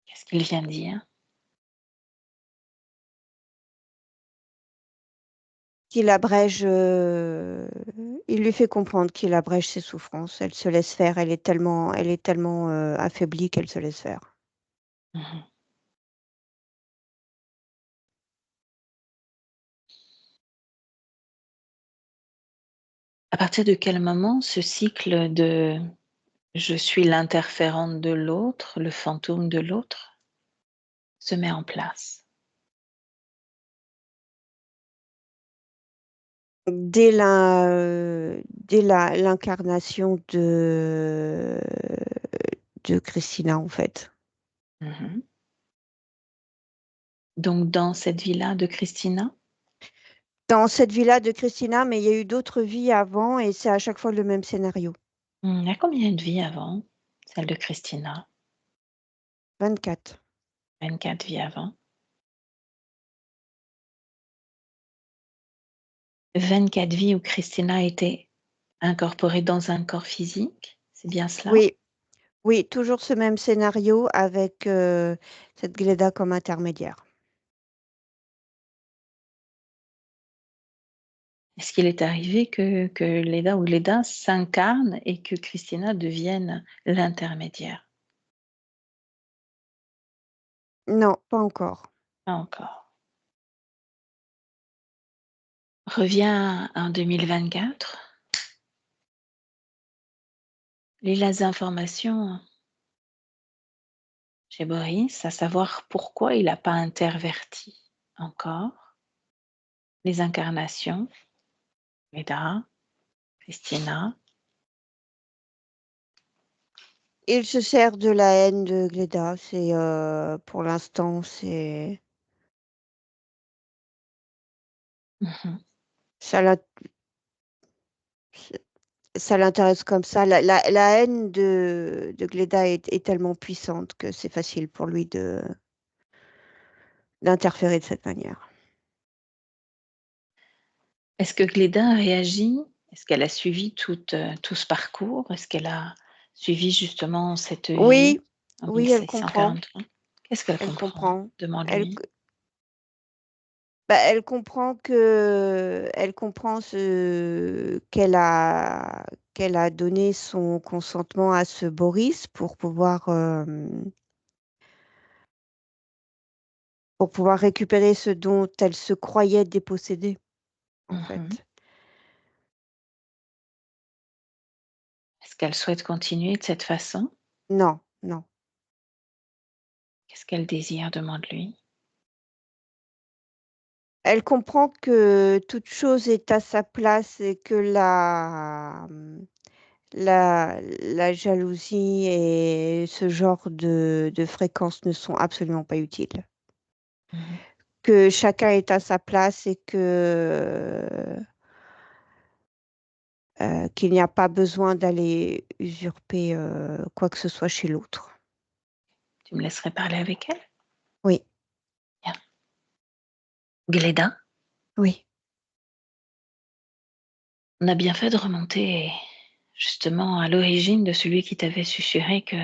Qu'est-ce qu'il vient dire? Qu'il abrège, il lui fait comprendre qu'il abrège ses souffrances. Elle se laisse faire, elle est tellement, affaiblie qu'elle se laisse faire. Mhm. À partir de quel moment ce cycle de je suis l'interférente de l'autre, le fantôme de l'autre, se met en place? Dès l'incarnation de Christina, en fait. Mhm. Donc dans cette vie-là de Christina? Dans cette vie-là de Christina, mais il y a eu d'autres vies avant et c'est à chaque fois le même scénario. Il y a combien de vies avant celle de Christina? 24. 24 vies avant. 24 vies où Christina était incorporée dans un corps physique, c'est bien cela? Oui, oui, toujours ce même scénario avec cette Gléda comme intermédiaire. Est-ce qu'il est arrivé que Leda ou Leda s'incarne et que Christina devienne l'intermédiaire? Non, pas encore. Pas encore. Reviens en 2024. Lis les informations chez Boris, à savoir pourquoi il n'a pas interverti encore les incarnations, Leda, Christina. Il se sert de la haine de Gléda. C'est pour l'instant, Mhm. ça l'a- ça l'intéresse comme ça. La haine de Gléda est tellement puissante que c'est facile pour lui d'interférer de cette manière. Est-ce que Gléda a réagi? Est-ce qu'elle a suivi tout ce parcours? Est-ce qu'elle a suivi justement cette vie Oui, en oui, elle comprend. 1643? Qu'est-ce qu'elle Elle comprend? comprend. Elle, Demande-lui. elle comprend ce qu'elle a donné son consentement à ce Boris pour pouvoir récupérer ce dont elle se croyait dépossédée, en Mhm. fait. Est-ce qu'elle souhaite continuer de cette façon? Non, non. Qu'est-ce qu'elle désire? Demande-lui. Elle comprend que toute chose est à sa place et que la jalousie et ce genre de fréquences ne sont absolument pas utiles. Mhm. Que chacun est à sa place et que qu'il n'y a pas besoin d'aller usurper quoi que ce soit chez l'autre. Tu me laisserais parler avec elle? Oui, Bien. Gléda, oui, on a bien fait de remonter justement à l'origine de celui qui t'avait susurré que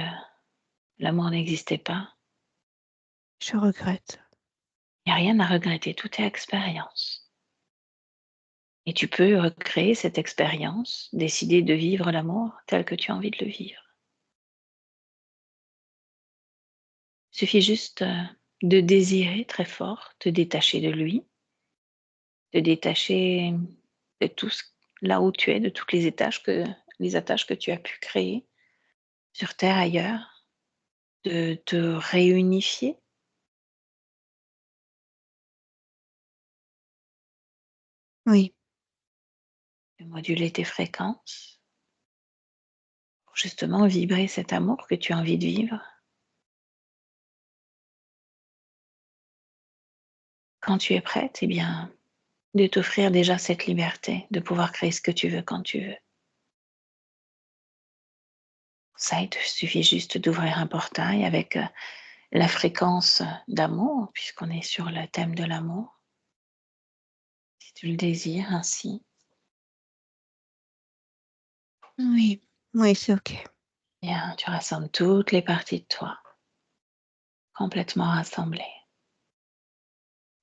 l'amour n'existait pas. je regrette. Il n'y a rien à regretter, tout est expérience. Et tu peux recréer cette expérience, décider de vivre l'amour tel que tu as envie de le vivre. Il suffit juste de désirer très fort, te détacher de lui, te détacher de tout là où tu es, de toutes les attaches que tu as pu créer sur Terre ailleurs, de te réunifier, Oui, de moduler tes fréquences pour justement vibrer cet amour que tu as envie de vivre. Quand tu es prête, eh bien, de t'offrir déjà cette liberté de pouvoir créer ce que tu veux quand tu veux. Ça, il te suffit juste d'ouvrir un portail avec la fréquence d'amour, puisqu'on est sur le thème de l'amour, si tu le désires ainsi. oui, oui, c'est OK. Bien, tu rassembles toutes les parties de toi, complètement rassemblées,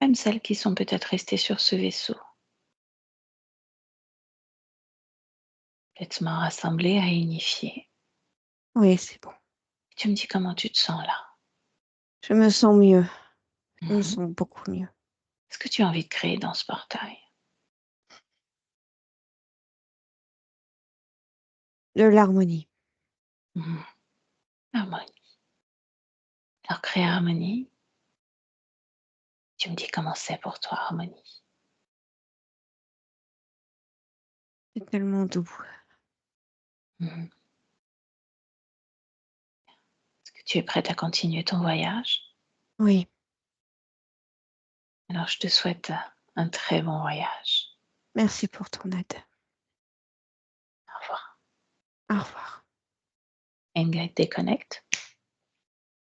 même celles qui sont peut-être restées sur ce vaisseau, complètement rassemblées, réunifiées. Oui, c'est bon. Tu me dis comment tu te sens là. Je me sens mieux. Je me Mhm. sens beaucoup mieux. Qu'est-ce que tu as envie de créer dans ce portail? De l'harmonie. Mhm. Harmonie. Alors, créer harmonie, tu me dis comment c'est pour toi, harmonie. C'est tellement doux. Mhm. Est-ce que tu es prête à continuer ton voyage? Oui, Alors, je te souhaite un très bon voyage. merci pour ton aide. Au revoir. Au revoir. Ingrid déconnecte.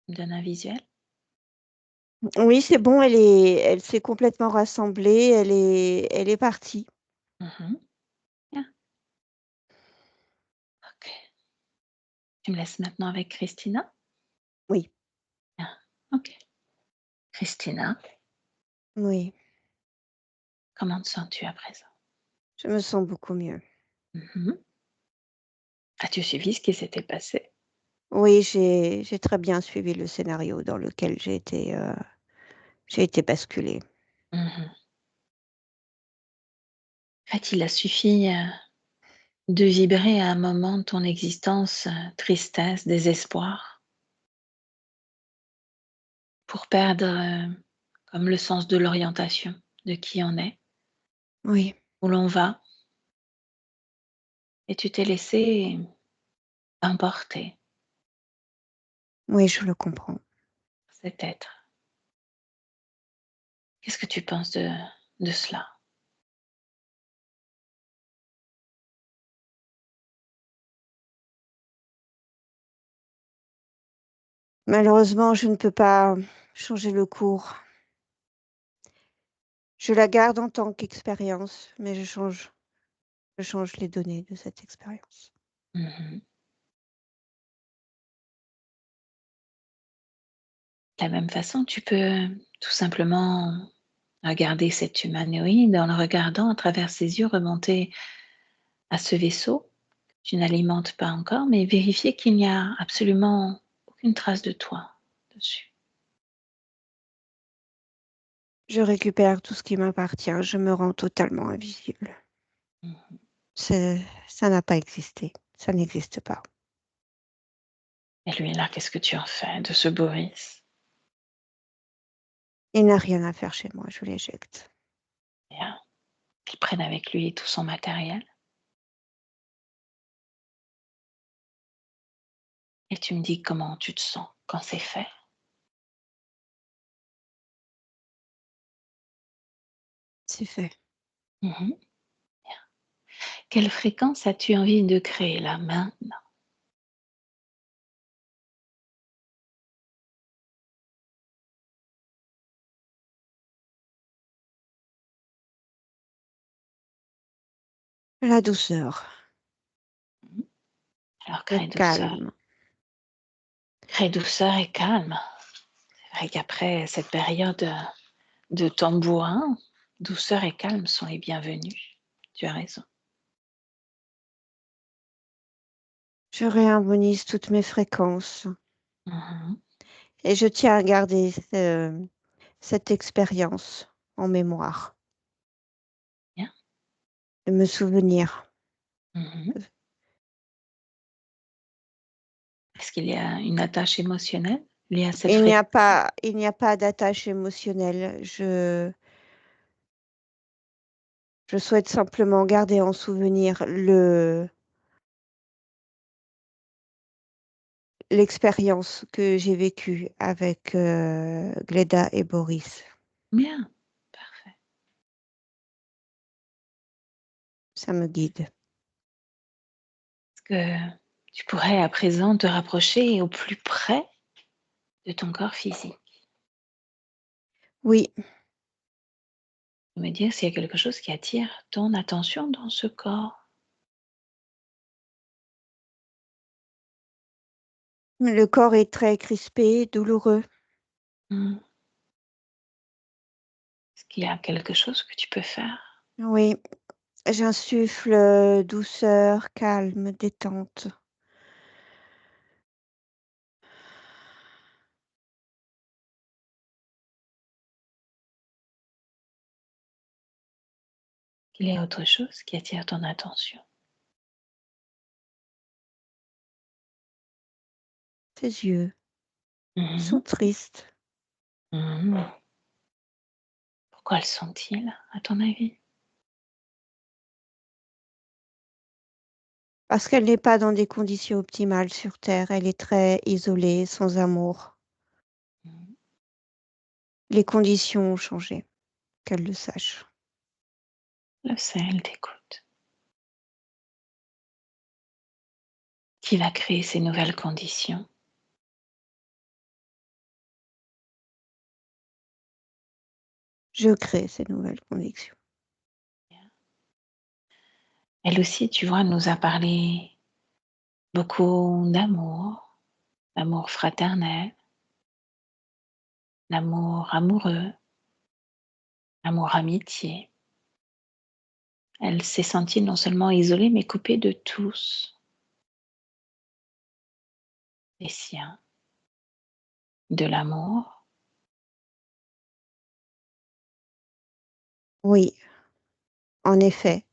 Me donne un visuel. Oui, c'est bon, elle s'est complètement rassemblée, elle est partie. Mhm. Bien. Ok. Tu me laisses maintenant avec Christina? Oui, Bien. Ok. Christina, oui, comment te sens-tu à présent? je me sens beaucoup mieux. Mhm. As-tu suivi ce qui s'était passé? Oui, j'ai très bien suivi le scénario dans lequel j'ai été basculée. Mhm. En fait, il a suffi de vibrer à un moment de ton existence, tristesse, désespoir, pour perdre comme le sens de l'orientation, de qui on est, Oui, où l'on va, et tu t'es laissé emporter oui, je le comprends. cet être. Qu'est-ce que tu penses de cela? Malheureusement, je ne peux pas changer le cours. Je la garde en tant qu'expérience, mais je change les données de cette expérience. Mhm. De la même façon, tu peux tout simplement regarder cet humanoïde en le regardant à travers ses yeux remonter à ce vaisseau. Tu n'alimentes pas encore, mais vérifier qu'il n'y a absolument aucune trace de toi dessus. Je récupère tout ce qui m'appartient, je me rends totalement invisible. Mhm. Ça n'a pas existé, ça n'existe pas. Et lui, là, qu'est-ce que tu en fais de ce Boris? Il n'a rien à faire chez moi, je l'éjecte. Bien. Qu'il prenne avec lui tout son matériel. Et tu me dis comment tu te sens quand c'est fait. C'est fait. Mhm. Quelle fréquence as-tu envie de créer là maintenant? La douceur, Mhm. Alors le crée douceur. calme. Crée douceur et calme. C'est vrai qu'après cette période de tambourin, douceur et calme sont les bienvenus. Tu as raison. Je réharmonise toutes mes fréquences Mhm. et je tiens à garder cette expérience en mémoire, Bien. de me souvenir. Mhm. Est-ce qu'il y a une attache émotionnelle liée à cette fréquence? Il n'y a pas d'attache émotionnelle. Je souhaite simplement garder en souvenir l'expérience que j'ai vécue avec Gleda et Boris. Bien, parfait. Ça me guide. Est-ce que tu pourrais à présent te rapprocher au plus près de ton corps physique? Oui, Me dire s'il y a quelque chose qui attire ton attention dans ce corps. le corps est très crispé, douloureux. Hmm. Est-ce qu'il y a quelque chose que tu peux faire? Oui, j'insuffle douceur, calme, détente. qu'il y a autre chose qui attire ton attention. Ses yeux sont tristes. Mhm. Pourquoi le sont-ils, à ton avis? Parce qu'elle n'est pas dans des conditions optimales sur Terre. Elle est très isolée, sans amour. Mhm. Les conditions ont changé, qu'elle le sache. Le sais, elle t'écoute. Qui va créer ces nouvelles conditions? Je crée ces nouvelles conditions. Elle aussi, tu vois, nous a parlé beaucoup d'amour fraternel, d'amour amoureux, amour amitié. Elle s'est sentie non seulement isolée, mais coupée de tous, des siens, de l'amour. Oui, en effet,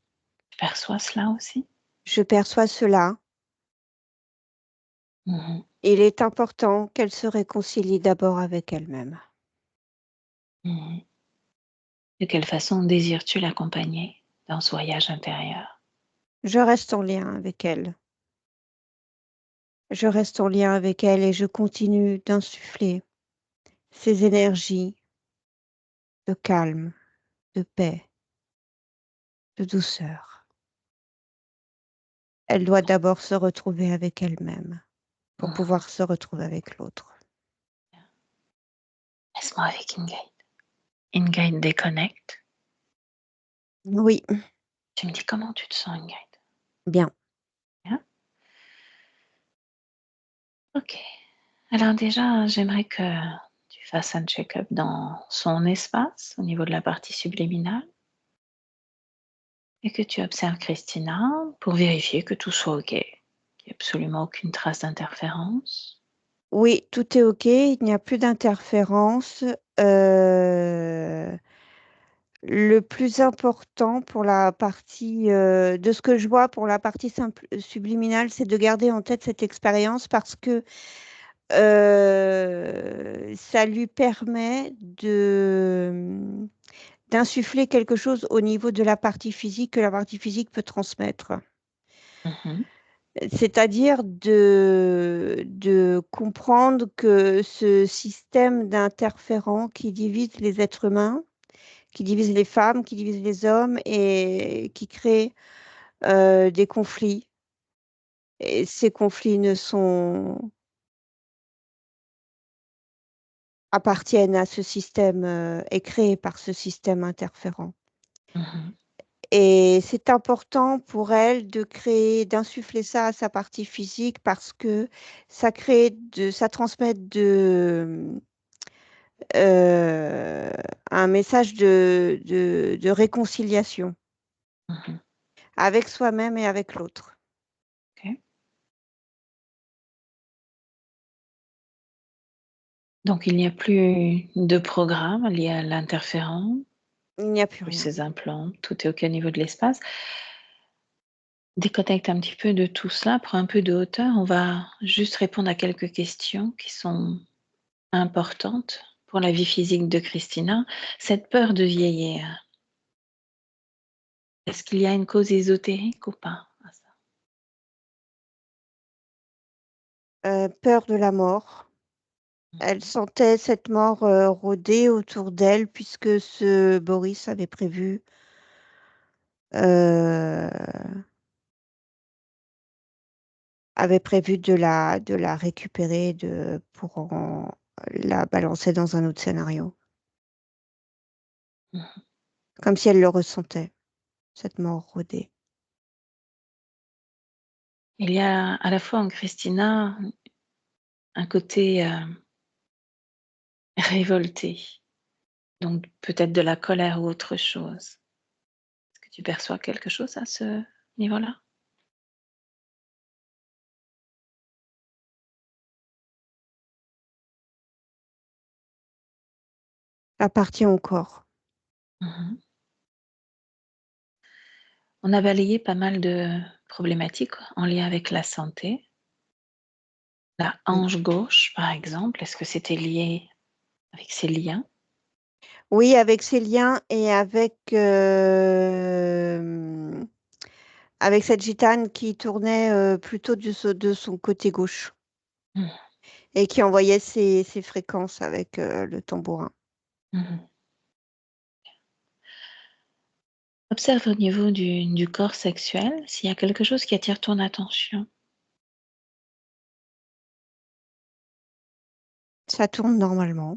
Tu perçois cela aussi? je perçois cela. Mhm. Il est important qu'elle se réconcilie d'abord avec elle-même. Mhm. De quelle façon désires-tu l'accompagner dans ce voyage intérieur? Je reste en lien avec elle. Je reste en lien avec elle et je continue d'insuffler ces énergies de calme, de paix, de douceur. Elle doit d'abord se retrouver avec elle-même pour Mhm. pouvoir se retrouver avec l'autre. Laisse-moi avec Ingrid. Ingrid déconnecte. Oui, Tu me dis comment tu te sens, Ingrid? bien. Bien. Ok. Alors déjà, j'aimerais que tu fasses un check-up dans son espace au niveau de la partie subliminale et que tu observes Christina pour vérifier que tout soit ok, qu'il n'y ait absolument aucune trace d'interférence. Oui, tout est OK, il n'y a plus d'interférence. Le plus important pour la partie, de ce que je vois pour la partie subliminale, c'est de garder en tête cette expérience parce que, ça lui permet d'insuffler quelque chose au niveau de la partie physique que la partie physique peut transmettre. Mhm. C'est-à-dire de comprendre que ce système d'interférents qui divise les êtres humains, qui divise les femmes, qui divise les hommes et qui crée des conflits. Et ces conflits ne sont appartiennent à ce système et créés par ce système interférent. Mhm. Et c'est important pour elle de créer, d'insuffler ça à sa partie physique parce que ça transmet euh, un message de réconciliation Mhm. avec soi-même et avec l'autre. Ok. Donc il n'y a plus de programme lié à l'interférent, Il n'y a plus plus rien. ces implants, tout est ok au niveau de l'espace. Déconnecte un petit peu de tout cela, prends un peu de hauteur. On va juste répondre à quelques questions qui sont importante pour la vie physique de Christina, cette peur de vieillir. Est-ce qu'il y a une cause ésotérique ou pas à ça? Peur de la mort. Elle Mhm. sentait cette mort rôder autour d'elle puisque ce Boris euh, avait prévu de la récupérer pour la balancer dans un autre scénario. Mhm. Comme si elle le ressentait, cette mort rôder. Il y a à la fois en Christina un côté révolté, donc peut-être de la colère ou autre chose. Est-ce que tu perçois quelque chose à ce niveau-là? Appartient au corps. Mhm. On a balayé pas mal de problématiques en lien avec la santé. La hanche gauche, par exemple, est-ce que c'était lié avec ces liens? Oui, avec ses liens et avec cette gitane qui tournait plutôt de son côté gauche Mmh. et qui envoyait ses fréquences avec le tambourin. Mmh. Observe au niveau du corps sexuel s'il y a quelque chose qui attire ton attention. Ça tourne normalement.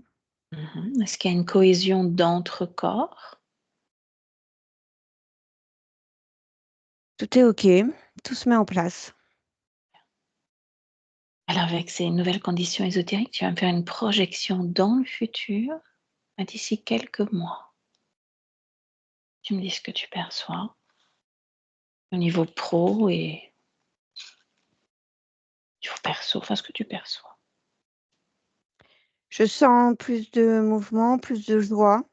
Est-ce qu'il y a une cohésion d'entre corps? Tout est OK, tout se met en place. Alors avec ces nouvelles conditions ésotériques, tu vas me faire une projection dans le futur, d'ici quelques mois. Tu me dis ce que tu perçois au niveau pro et au niveau perso, enfin ce que tu perçois. Je sens plus de mouvement, plus de joie,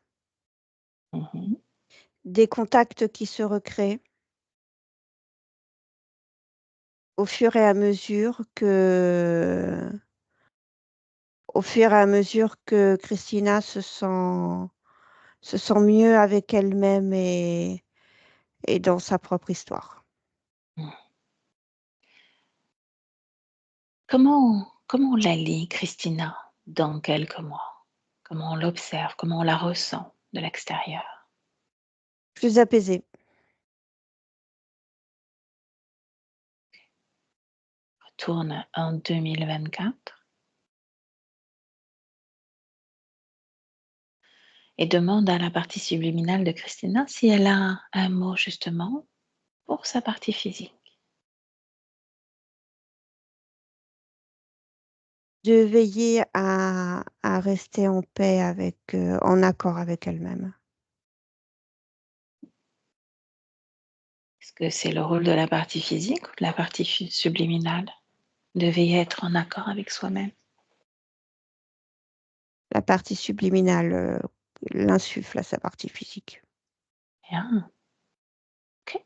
Mmh. des contacts qui se recréent au fur et à mesure que Christina se sent mieux avec elle-même et dans sa propre histoire. Mmh. Comment on la lit, Christina, dans quelques mois? Comment on l'observe? Comment on la ressent de l'extérieur? Plus apaisée. Retourne en 2024 et demande à la partie subliminale de Christina si elle a un mot justement pour sa partie physique. De veiller à rester en paix en accord avec elle-même. Est-ce que c'est le rôle de la partie physique ou de la partie subliminale de veiller à être en accord avec soi-même? La partie subliminale l'insuffle à sa partie physique. Bien, ok.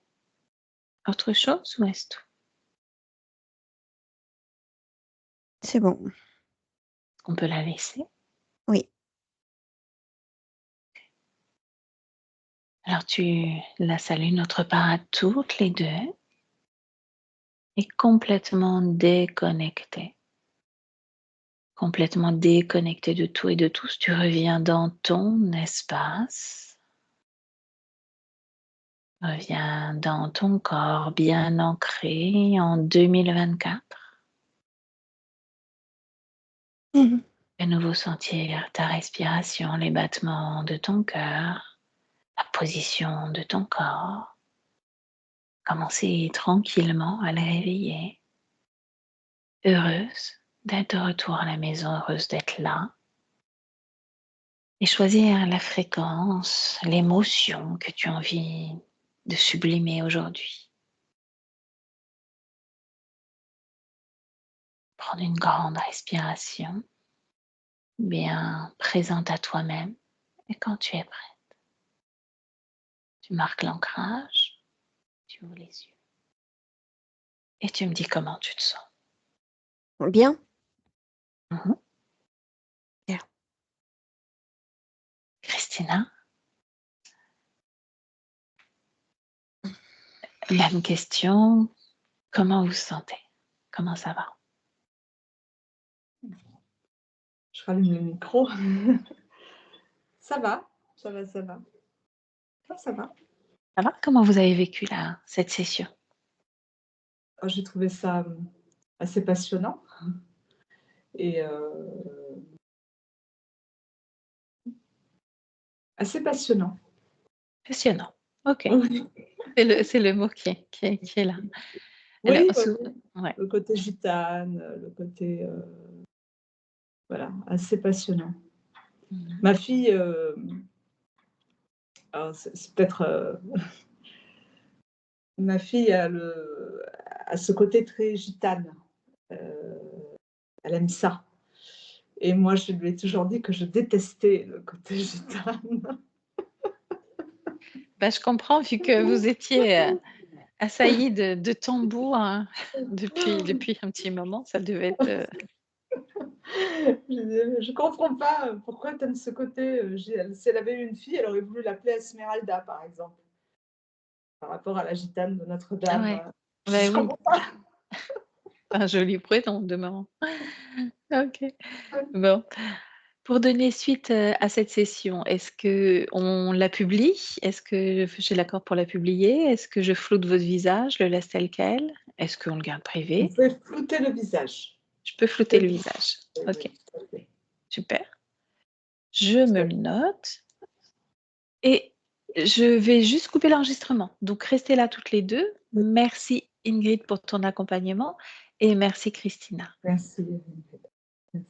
Autre chose ou est-ce tout? C'est bon. On peut la laisser. Oui. Alors tu la salues notre part à toutes les deux et complètement déconnectée. Complètement déconnecté de tout et de tous, tu reviens dans ton espace. Reviens dans ton corps bien ancré en 2024. Mmh. À nouveau sentir ta respiration, les battements de ton cœur, la position de ton corps. Commencer tranquillement à le réveiller. Heureuse d'être de retour à la maison, heureuse d'être là. Et choisir la fréquence, l'émotion que tu as envie de sublimer aujourd'hui. Prendre une grande respiration, bien présente à toi-même. Et quand tu es prêt, tu marques l'ancrage, tu ouvres les yeux. Et tu me dis comment tu te sens. Bien? Mhm. Bien. Christina, même question. Comment vous vous sentez? Comment ça va? Je rallume le micro. Ça va, ça va, ça va. Ça va. Ça va? Comment vous avez vécu cette session? J'ai trouvé ça assez passionnant et assez passionnant. Passionnant. Ok. Oui, C'est le mot qui est là. Alors, oui, oui. ouais. Le côté gitane, le côté, voilà, assez passionnant. Mhm. Ma fille, alors c'est peut-être, ma fille a ce côté très gitane, heu, elle aime ça et moi je lui ai toujours dit que je détestais le côté gitane. Bah, je comprends vu que vous étiez assailli de tambours hein, depuis un petit moment. Ça devait être. Je comprends pas pourquoi tu aimes ce côté. Si elle avait eu une fille, elle aurait voulu l'appeler Esmeralda, par exemple, par rapport à la gitane de Ah Notre-Dame. ouais. Bah Je oui, comprends pas. un joli prénom de maman. Ok. Bon. Pour donner suite, à cette session, est-ce qu'on la publie? Est-ce que j'ai l'accord pour la publier? Est-ce que je floute votre visage, le laisse tel quel? Est-ce qu'on le garde Vous privé? pouvez flouter le visage. Je peux flouter C'est le tout. visage. Oui, oui, OK, tout à fait. super. Je Tout me à le fait. note et je vais juste couper l'enregistrement. Donc restez là toutes les 2. Oui, Merci Ingrid pour ton accompagnement et merci Christina. merci. Merci.